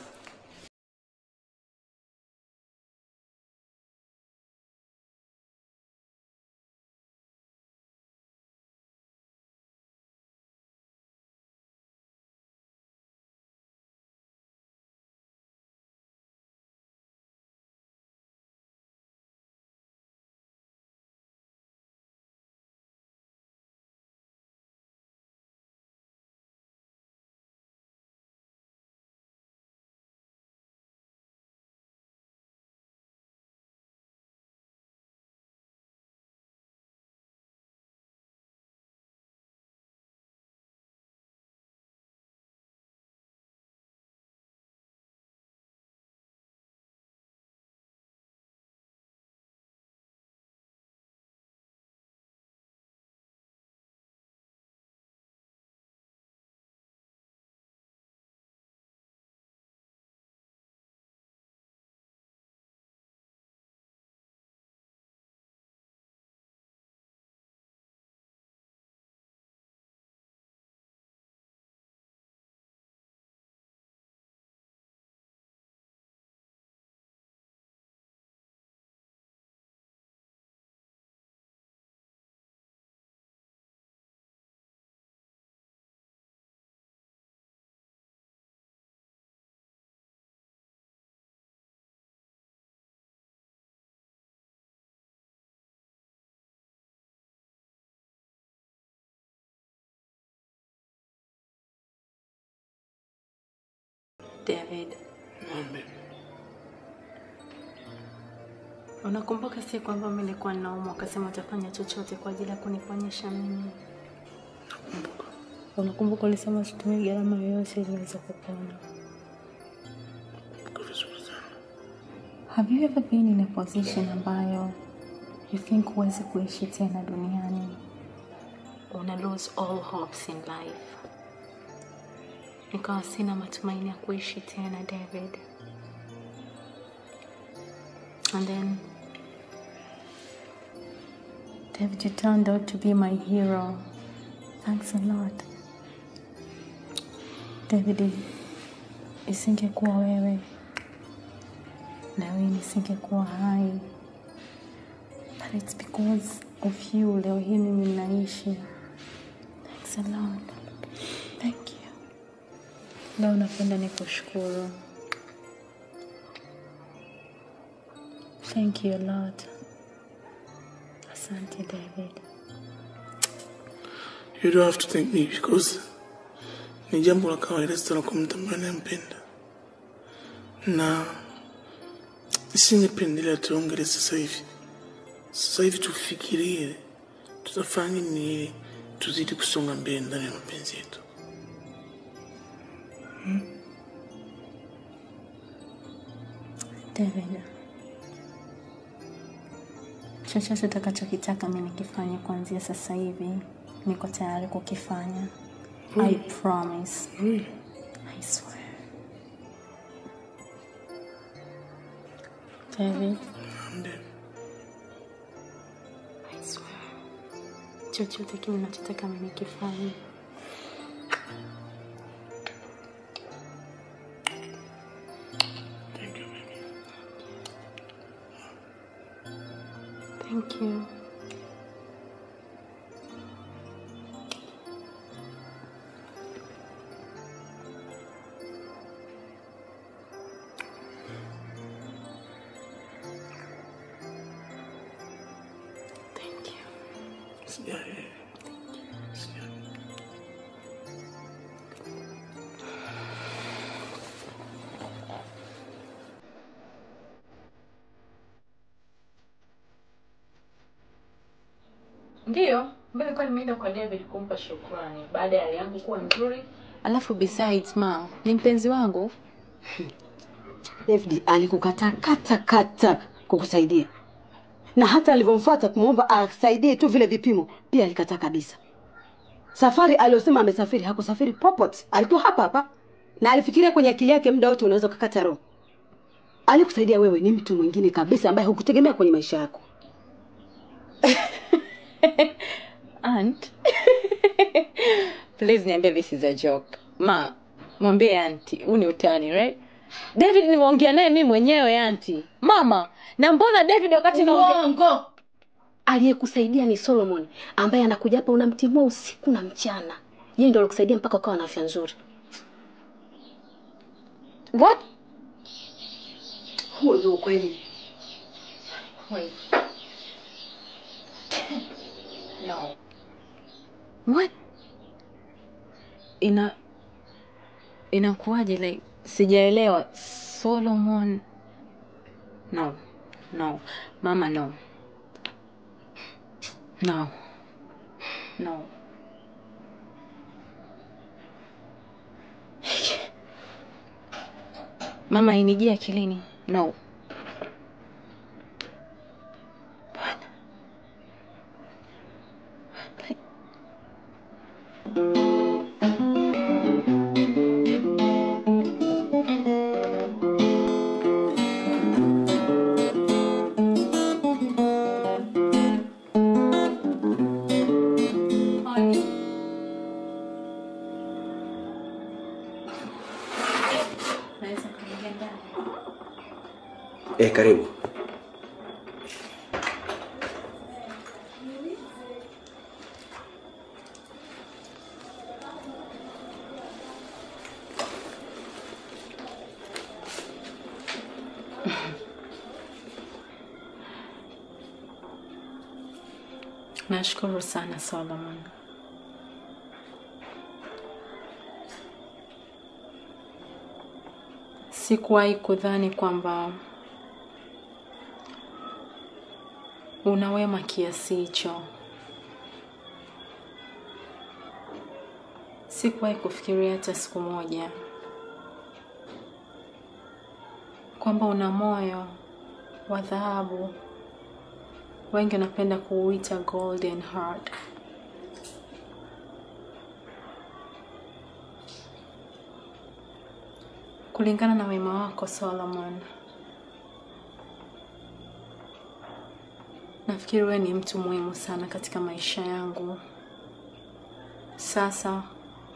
David. Unakumbuka siku ambayo nilikuwa naumwa ukasema utafanya chochote kwa ajili ya kuniponyesha mimi? Unakumbuka ulisema usitumie gharama yoyote ili niweze kupona? Have you ever been in a position ambayo you think huwezi kuishi tena duniani? Una lose all hopes in life. Nikawa sina matumaini ya kuishi tena, David. And then David, you turned out to be my hero. Thanks a lot. David, isingekuwa wewe na wewe nisingekuwa hai. But it's because of you leo hii mimi ninaishi. Thanks a lot. Thank you. Leo napenda nikushukuru. Thank you a lot. Asante, David. You don't have to thank me because ni jambo la kawaida sana kwa mtu ambaye anampenda, na nisingependelea tuongele sasa hivi. Sasa hivi tufikirie tutafanya nini ili tuzidi kusonga mbele ndani ya mapenzi yetu. David, chochote utakachokitaka mimi nikifanye kuanzia sasa hivi, niko tayari kukifanya. I promise. I swear. David, I swear. Chochote kile unachotaka mimi nikifanye. Thank you. Thank you. Ndio, mbele kwa nimeenda kwa David kumpa shukrani baada ya hali yangu kuwa nzuri. Alafu besides ma, ni mpenzi wangu. David alikukataa kata kukusaidia. Na hata alipomfuata kumuomba asaidie tu vile vipimo, pia alikataa kabisa. Safari aliyosema amesafiri, hakusafiri popote. Alikuwa hapa hapa. Na alifikiria kwenye akili yake muda wote unaweza kukata roho. Alikusaidia wewe ni mtu mwingine kabisa ambaye hukutegemea kwenye maisha yako. Aunt. Please niambie this is a joke. Ma, mwambie auntie, huu ni utani, right? David nimeongea naye mimi mwenyewe auntie. Mama, na mbona David wakati naongea Aliyekusaidia ni Solomon ambaye anakuja hapa unamtimua usiku na mchana. Yeye ndio alikusaidia mpaka ukawa na afya nzuri. What? Huo ndio kweli. Wait. No. What? Inakuwaje like sijaelewa. Solomon. No. No. Mama no. No. No. Mama inijia akilini. No. Karibu. Nashukuru sana Solomon. Sikuwahi kudhani kwamba una wema kiasi hicho. Sikuwahi kufikiria hata siku moja kwamba una moyo wa dhahabu. Wengi wanapenda kuuita golden heart. Kulingana na wema wako Solomon, nafikiri wewe ni mtu muhimu sana katika maisha yangu. Sasa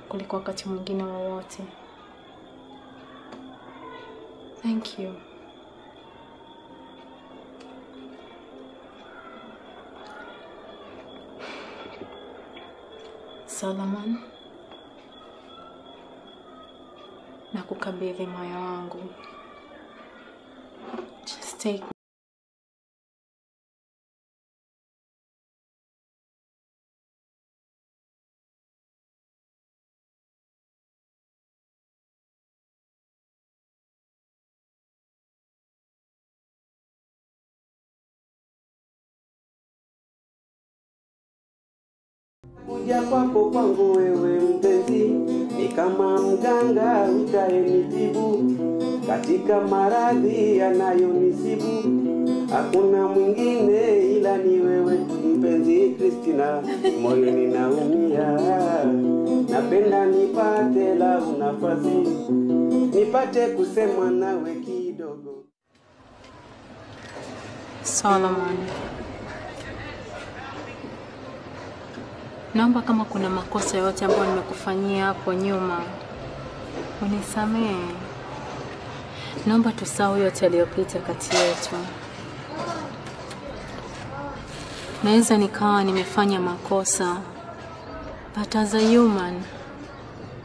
kuliko wakati mwingine wowote. Thank you. Solomon, nakukabidhi moyo wangu. Just take Kuja kwako kwangu wewe mpenzi, ni kama mganga utayenitibu katika maradhi yanayonisibu. Hakuna mwingine ila ni wewe mpenzi Christina, moyo ninaumia. Napenda nipate lau nafasi, nipate kusema nawe kidogo. Solomon, naomba kama kuna makosa yote ambayo nimekufanyia hapo nyuma, unisamehe. Naomba tusahau yote yaliyopita kati yetu. Naweza nikawa nimefanya makosa, but as a human,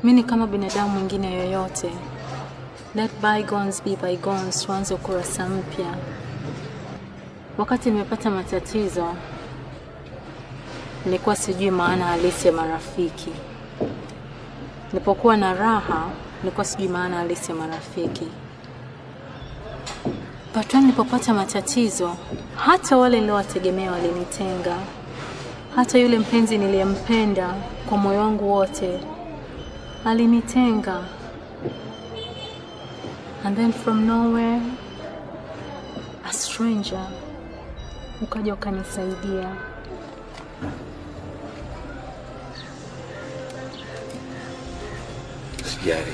mimi kama binadamu mwingine yoyote. Let bygones be bygones, tuanze ukurasa mpya. Wakati nimepata matatizo, nilikuwa sijui maana halisi ya marafiki. Nilipokuwa na raha, nilikuwa sijui maana halisi ya marafiki. But nilipopata matatizo, hata wale niliowategemea walinitenga. Hata yule mpenzi niliyempenda kwa moyo wangu wote alinitenga. And then from nowhere, a stranger ukaja ukanisaidia. Sijari.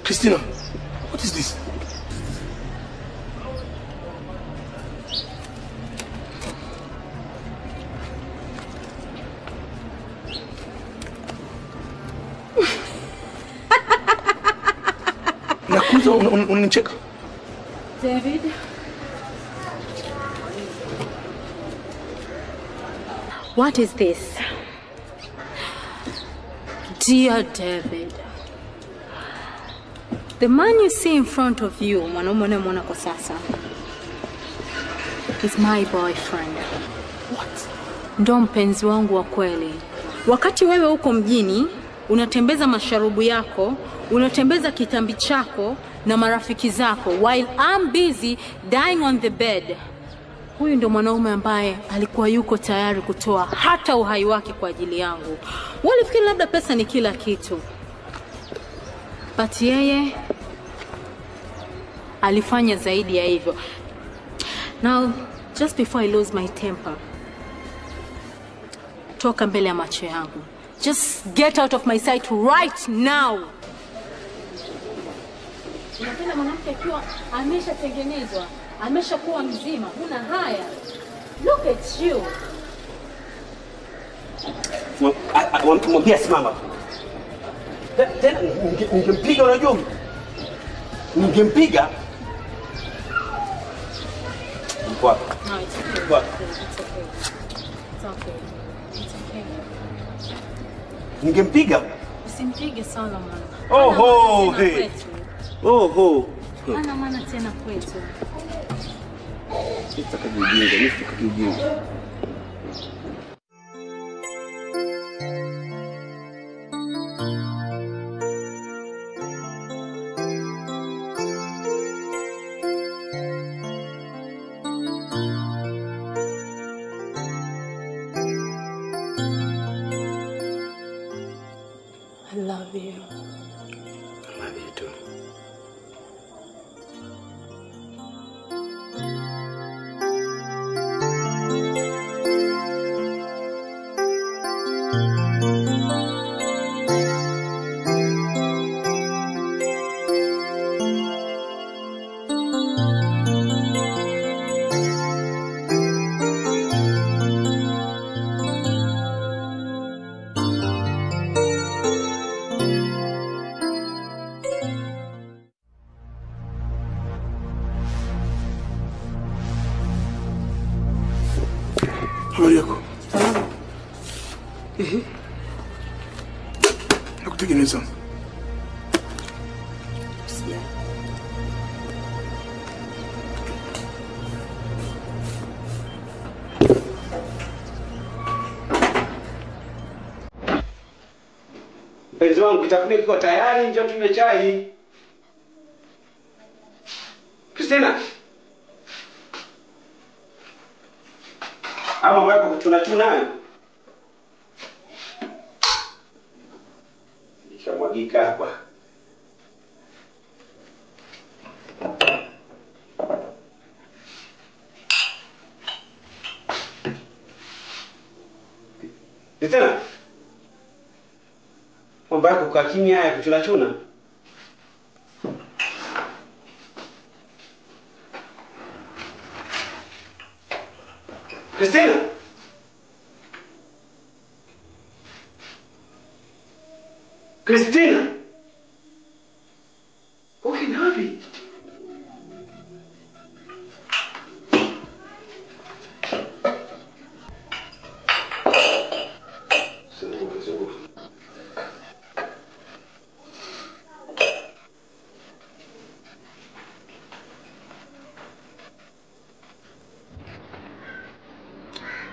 Christina, what is this? Nakuza unanicheka. David, what is this? Dear David, the man you see in front of you, mwanaume unayemwona kwa sasa, is my boyfriend. What? Ndo mpenzi wangu wa kweli. Wakati wewe uko mjini, unatembeza masharubu yako, unatembeza kitambi chako na marafiki zako, while I'm busy dying on the bed. Huyu ndo mwanaume ambaye alikuwa yuko tayari kutoa hata uhai wake kwa ajili yangu. Walifikiri labda pesa ni kila kitu, but yeye alifanya zaidi ya hivyo. Now, just before I lose my temper, toka mbele ya macho yangu. Just get out of my sight right now. Unapenda mwanamke akiwa ameshatengenezwa, ameshakuwa mzima, huna haya. Look at you. Mwambie simama. Tena ningempiga, unajua? Ningempiga. Kwa. No, it's okay. Kwa. It's okay. It's okay. It's okay. Ningempiga. Usimpige Solomon. Oho, hey. Oho. Hana maana tena kwetu. Sitaka kujinga, nisitaka kujinga. I love you. I love you too. Habari yako? Nakutegemeza. Mpenzi wangu, kitakuwa kiko tayari, njoo tunywe chai. Christina. Ama wewe tunachuna. Nishamwagika hapa. Tena. Mambo yako kwa kimya haya kuchuna. Christina. Christina. Okay, Nabi.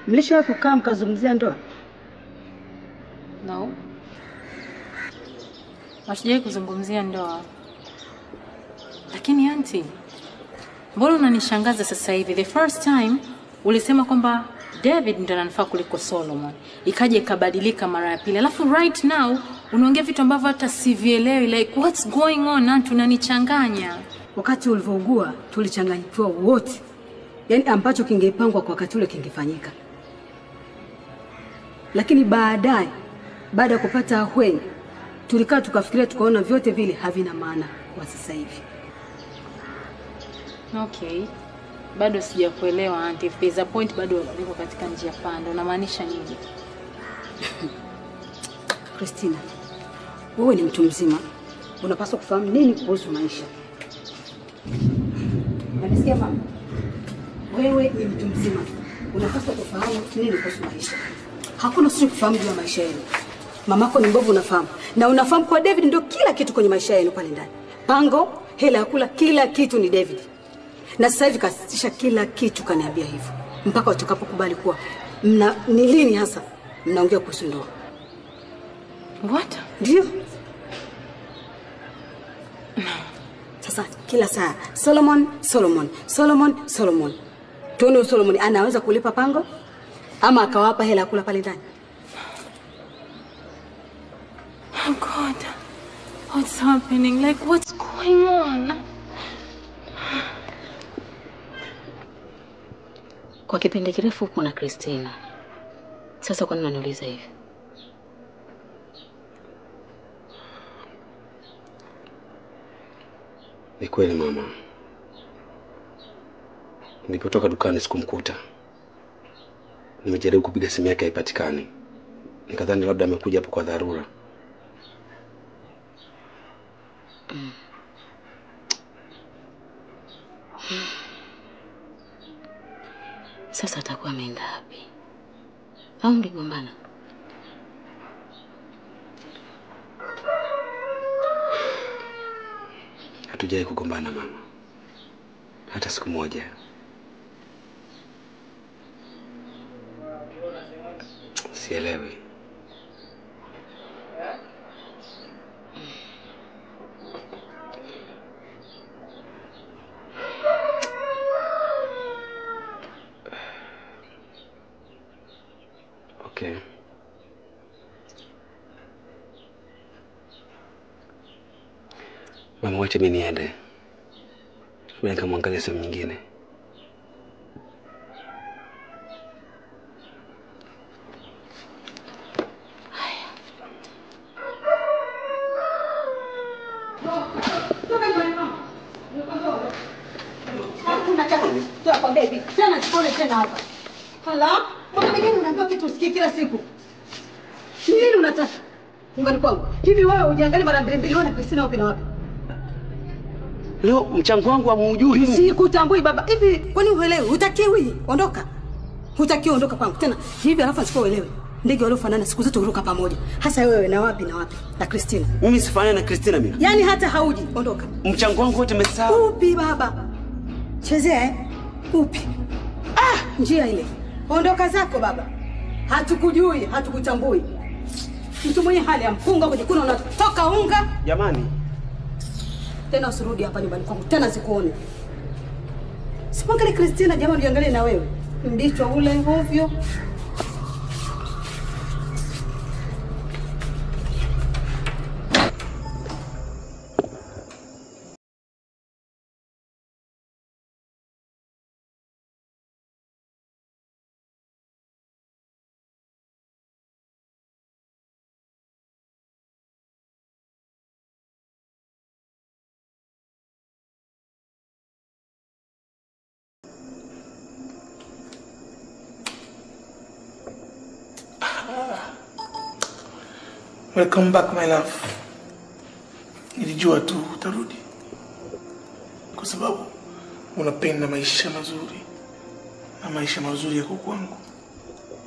Mlishawahi kukaa mkazungumzia ndoa? No. Hatujawahi kuzungumzia ndoa. Lakini auntie, mbona unanishangaza sasa hivi? The first time ulisema kwamba David ndo ananifaa kuliko Solomon. Ikaja ikabadilika mara ya pili. Alafu right now unaongea vitu ambavyo hata sivielewi. Like what's going on? Auntie, unanichanganya. Wakati ulivyougua tulichanganyikiwa wote. Yaani ambacho kingepangwa kwa wakati ule kingefanyika. Lakini baada ya kupata ahueni, tulikaa tukafikiria tukaona vyote vile havina maana kwa sasa hivi. Okay. Bado sijakuelewa auntie. If there's a point bado niko katika njia panda. Unamaanisha nini? Christina, wewe ni mtu mzima. Unapaswa kufahamu nini kuhusu maisha. Unasikia mama? Wewe ni mtu mzima. Unapaswa kufahamu nini kuhusu maisha. Hakuna sisi kufahamu juu ya maisha yenu. Mamako ni mbovu unafahamu. Na unafahamu kwa David ndio kila kitu kwenye maisha yenu pale ndani. Pango, hela ya kula, kila kitu ni David. Na sasa hivi kasitisha kila kitu kaniambia hivyo. Mpaka utakapokubali kuwa ni lini hasa mnaongea kuhusu ndoa. What? Ndio. Sasa kila saa Solomon. Tuone Solomon anaweza kulipa pango ama akawapa hela kula pale ndani. Oh God. What's happening? Like what's going on? Kwa kipindi kirefu kuna Christina. Sasa kwa nini unaniuliza hivi? Ni kweli mama. Nilipotoka dukani sikumkuta. Nimejaribu kupiga simu yake haipatikani. Nikadhani labda amekuja hapo kwa dharura. Sasa atakuwa ameenda wapi? Au mligombana? Hatujai kugombana mama. Hata siku moja. Sielewi. Okay. Mama, wacha mimi niende. Mimi nikamwangalia sehemu nyingine. Tena hapa. Hala, mbona mimi unaambiwa kitu usikie kila siku? Nini unataka? Ungani kwangu. Hivi wewe ujiangalie mara mbili uone Christina wapi na wapi? Leo mchango wangu hamujui. Sikutambui baba. Hivi kwani uelewi? Hutakiwi ondoka. Hutakiwi ondoka kwangu. Tena hivi alafu achukue uelewe. Ndege waliofanana siku zote huruka pamoja. Hasa wewe na wapi na wapi? Na Christina. Mimi sifanani na Christina mimi. Yaani hata hauji. Ondoka. Mchango wangu wote umesahau. Upi baba? Chezea upi? Njia ile. Ondoka zako baba. Hatukujui, hatukutambui. Mtu mwenye hali ya mpunga kwenye kuna unatoka unga. Jamani. Tena usirudi hapa nyumbani kwangu. Tena sikuone. Sipangalie Christina jamani, uangalie na wewe. Mbichwa ule ovyo. Welcome back my love. Nilijua tu utarudi. Kwa sababu unapenda maisha mazuri. Na maisha mazuri yako kwangu.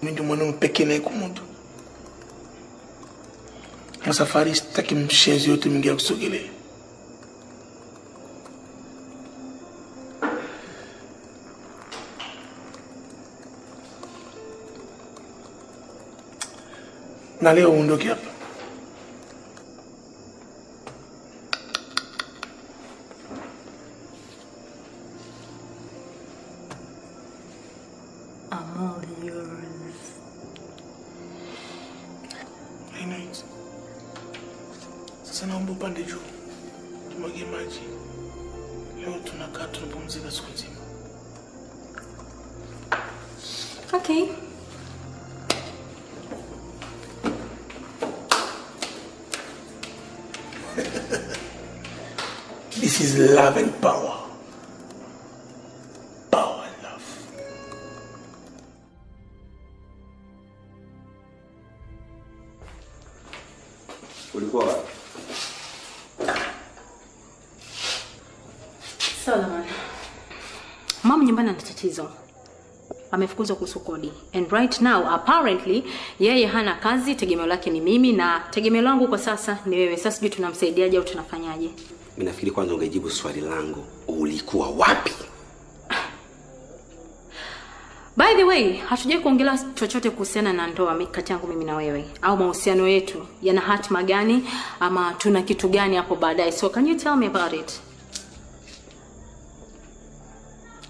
Mimi ndio mwanaume pekee naye kumudu. Na safari sitaki mshenzi yote mwingine kusogelea. Na leo uondoke hapa. I'm all yours. I know it. Sasa naomba upande juu. Tumwage maji. Leo tunakaa tunapumzika siku nzima. Okay. This is love and power. Power and love. Ulikuwa wapi? Solomon. Mama nyumbani ana tatizo. Amefukuzwa kuhusu kodi. And right now apparently yeye hana kazi, tegemeo lake ni mimi na tegemeo langu kwa sasa ni wewe. Sasa sijui tunamsaidiaje au tunafanyaje. Mimi nafikiri kwanza ungejibu swali langu. Ulikuwa wapi? By the way, hatujai kuongelea chochote kuhusiana na ndoa kati yangu mimi na wewe au mahusiano yetu yana hatima gani ama tuna kitu gani hapo baadaye. So can you tell me about it?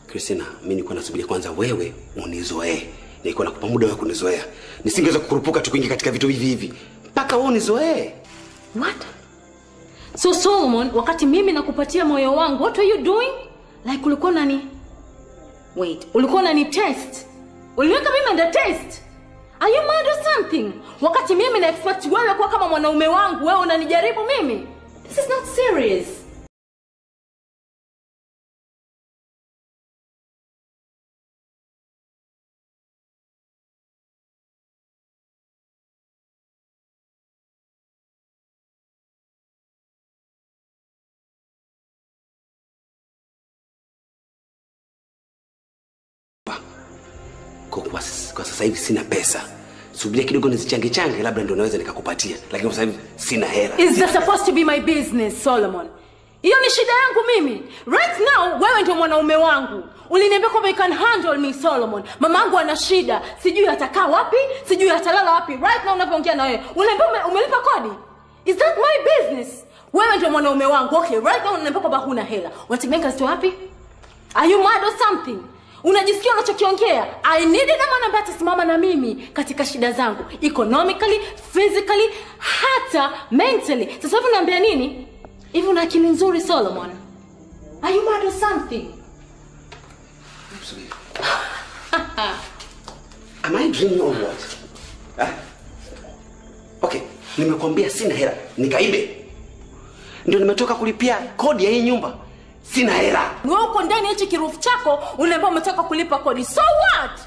Christina, mimi nilikuwa nasubiria kwanza wewe unizoee. Nilikuwa nakupa muda wa kunizoea. Nisingeweza kukurupuka tukuingia katika vitu hivi. Mpaka wewe unizoee. What? So Solomon, wakati mimi nakupatia moyo wangu, what are you doing? Like ulikuwa nani? Wait, ulikuwa nani test? Uliweka mimi under test? Are you mad or something? Wakati mimi na expect wewe kuwa kama mwanaume wangu, wewe unanijaribu mimi? This is not serious. Kwa sasa hivi sina pesa. Subiria kidogo nizichange labda ndio naweza nikakupatia. Lakini kwa sasa hivi sina hela. Is that supposed to be my business, Solomon? Hiyo ni shida yangu mimi. Right now wewe ndio mwanaume wangu. Uliniambia kwamba you can handle me, Solomon. Mamangu ana shida. Sijui atakaa wapi, sijui atalala wapi. Right now unapoongea na wewe, unaniambia umelipa kodi. Is that my business? Wewe ndio mwanaume wangu. Okay, right now unaniambia kwamba huna hela. Unategemea kazi wapi? Are you mad or something? Unajisikia unachokiongea? I needed a man ambaye atasimama na mimi katika shida zangu, economically, physically, hata mentally. Sasa hivi unaambia nini? Hivi una akili nzuri, Solomon? Are you mad or something? Am I dreaming or what? Okay, nimekwambia sina hela, nikaibe. Ndio nimetoka kulipia kodi ya hii nyumba. Sina hela. Wewe uko ndani hichi kirufu chako unaambia umetoka kulipa kodi. So what?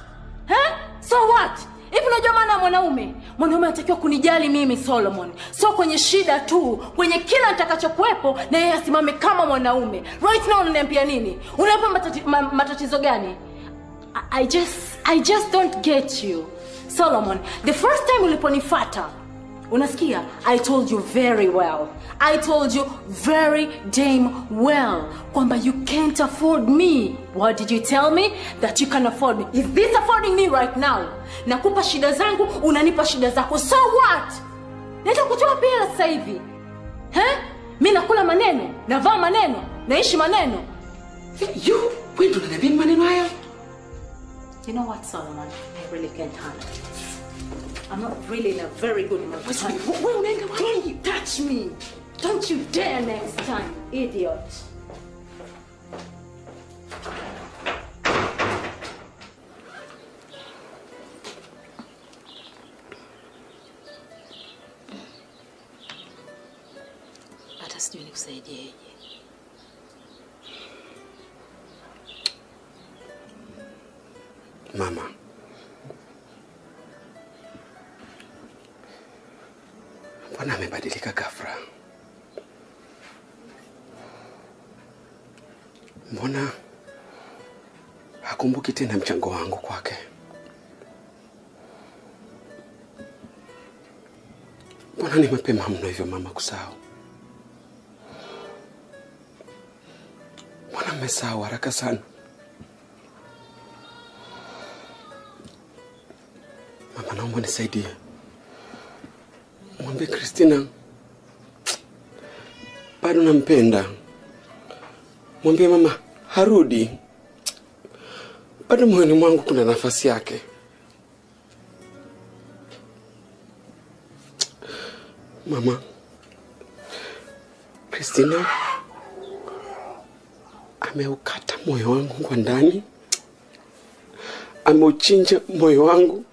So what? Hivi unajua maana ya mwanaume? Mwanaume anatakiwa kunijali mimi, Solomon. So kwenye shida tu, kwenye kila nitakachokuepo na yeye asimame kama mwanaume. Right now unaniambia nini? Unanipa matatizo gani? I just don't get you. Solomon, the first time uliponifuata, unasikia? I told you very well. I told you very damn well kwamba you can't afford me. What did you tell me? That you can afford me. Is this affording me right now? Nakupa shida zangu, unanipa shida zako. So what? Nenda kutoa pesa sasa hivi. Mimi nakula maneno, navaa maneno, naishi maneno. You, wewe ndo unaniambia maneno haya? You know what, Solomon? I really can't handle it. I'm not really in a very good mood. Don't you touch me! Don't you dare next time, idiot! Hata sijui nikusaidieje. Mama, mbona amebadilika ghafla? Mbona hakumbuki tena mchango wangu kwake? Mbona ni mapema mno hivyo mama kusahau? Mbona mmesahau haraka sana? Mama, naomba nisaidie. Mwambie Christina bado nampenda. Mwambie mama harudi. Bado moyoni mwangu kuna nafasi yake. Mama, Christina ameukata moyo wangu kwa ndani. Ameuchinja moyo wangu.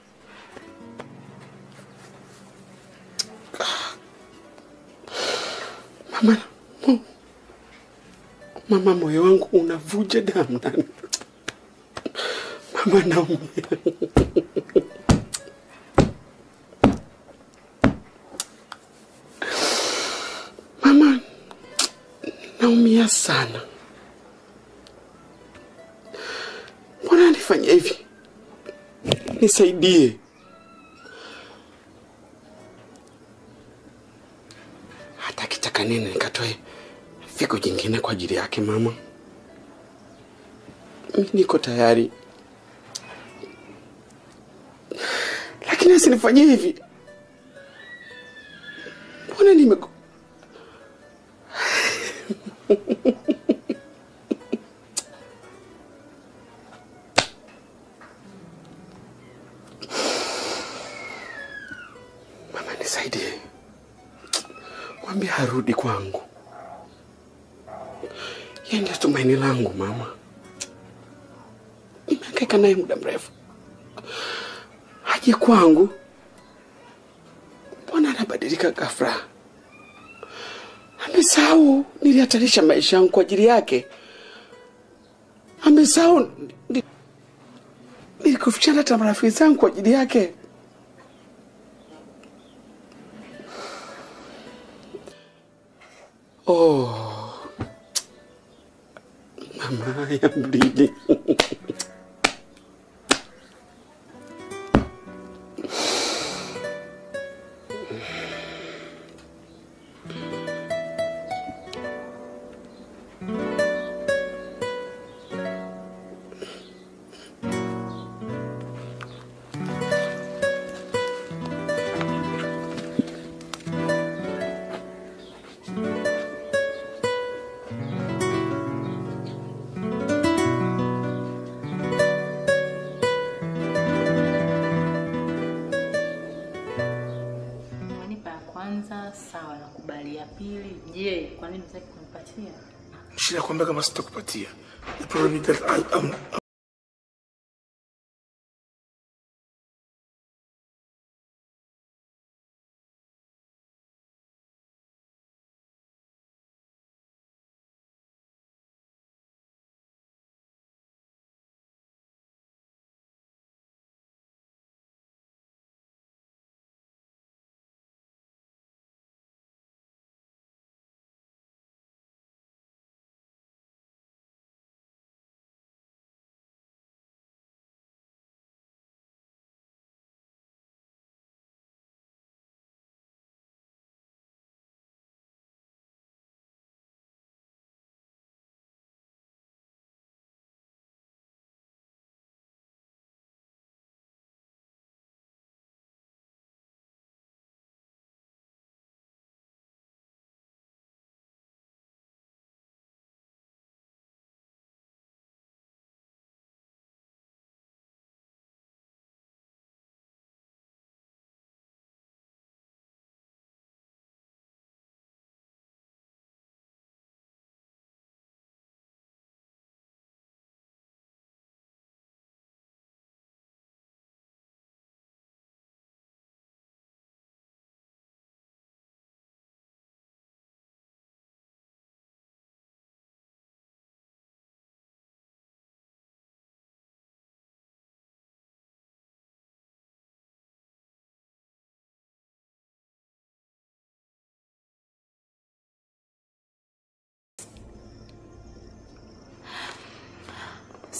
Mama, moyo wangu unavuja damu ndani. Mama, naumia. Mama, naumia sana. Mbona nifanye hivi? Nisaidie. Hata kitaka nini nikatoe figo jingine kwa ajili yake mama. Mimi niko tayari. Lakini asinifanyie hivi. Mbona Mama, nisaidie. Mwambie arudi kwangu. Yeye ndiye tumaini langu mama. Nimehangaika naye muda mrefu. Aje kwangu. Mbona anabadilika ghafla? Amesahau nilihatarisha maisha yangu kwa ajili yake. Amesahau nilikufichana hata marafiki zangu kwa ajili yake. Oh. Mama, I am bleeding. Sawa, nakubali. Ya pili, je, kwa nini unataka kunipatia? Shida kwamba kama sitakupatia. The problem is that I'm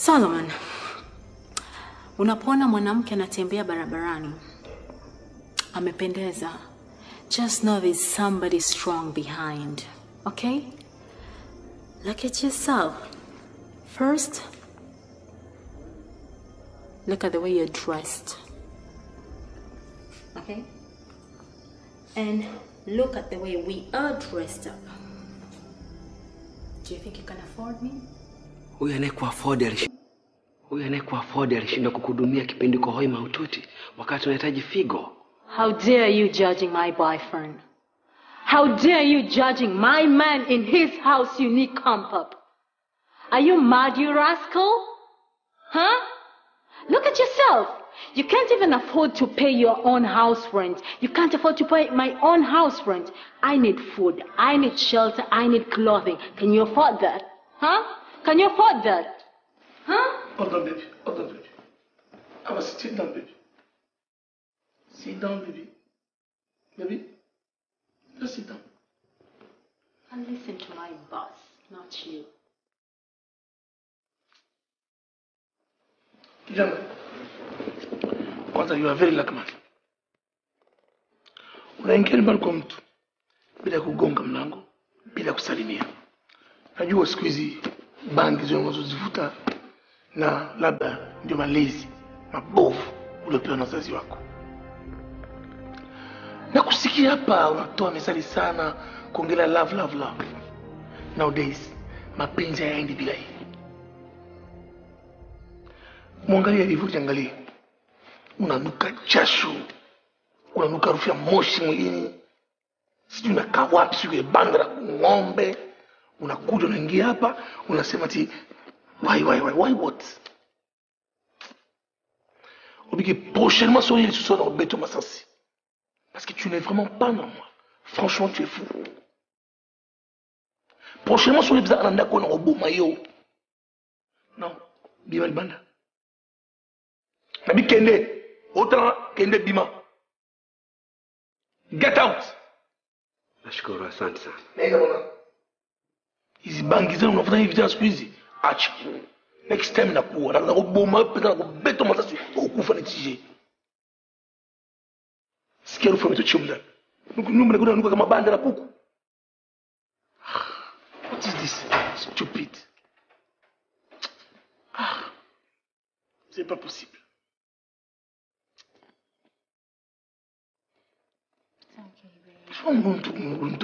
Solomon, unapoona mwanamke anatembea barabarani amependeza, just know there's somebody strong behind, okay? Look at yourself. First, look at the way you're dressed, okay? And look at the way we are dressed up. Do you think you can afford me? Huyu anayekuafford alishindwa kukuhudumia kipindi uko hoi mahututi wakati unahitaji figo. How dare you judging my boyfriend? How dare you judging my man in his house you need comp up? Are you mad, you rascal? Huh? Look at yourself. You can't even afford to pay your own house rent. You can't afford to pay my own house rent. I need food. I need shelter. I need clothing. Can you afford that? Huh? Can you afford that? Huh? Hold on, baby. Hold on, baby. I must sit down, baby. Sit down, baby. Baby, just sit down. And listen to my boss, not you. Kijana, kwanza you are very lucky man. Unaingia nyumbani kwa mtu bila kugonga mlango, bila kusalimia. Najua siku hizi bangi zile unazozivuta na labda ndio malezi mabovu uliopewa na wazazi wako. Na kusikia hapa unatoa methali sana kuongelea love love love. Nowadays mapenzi hayaendi bila hii. Mwangalia hivyo, jiangalie. Unanuka jasho. Unanuka harufu ya moshi mwilini. Sijui unakaa wapi, sijui banda la ng'ombe. Unakuja unaingia hapa, unasema ti why what? Obligé prochainement soyez ce soir dans le béton Massassi. Parce que tu n'es vraiment pas normal. Franchement, tu es fou. Prochainement soyez bizarre dans le robot maillot. Non, bima banda. Nabi kende, autant kende bima. Get out. Nashukuru, asante sana. Nenda bwana. Hizi bangi zenu unafuta hivi vijana siku hizi. Acha. Next time nakuwa na kuboma pesa na kubeto Masasi ukufa ni tije. Sikia rufu mtochumda. Nyumba inakuwa kama banda la kuku. What is this? Stupid. C'est pas possible. It's okay, baby. Je vais me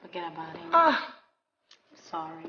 Forget about it. Sorry.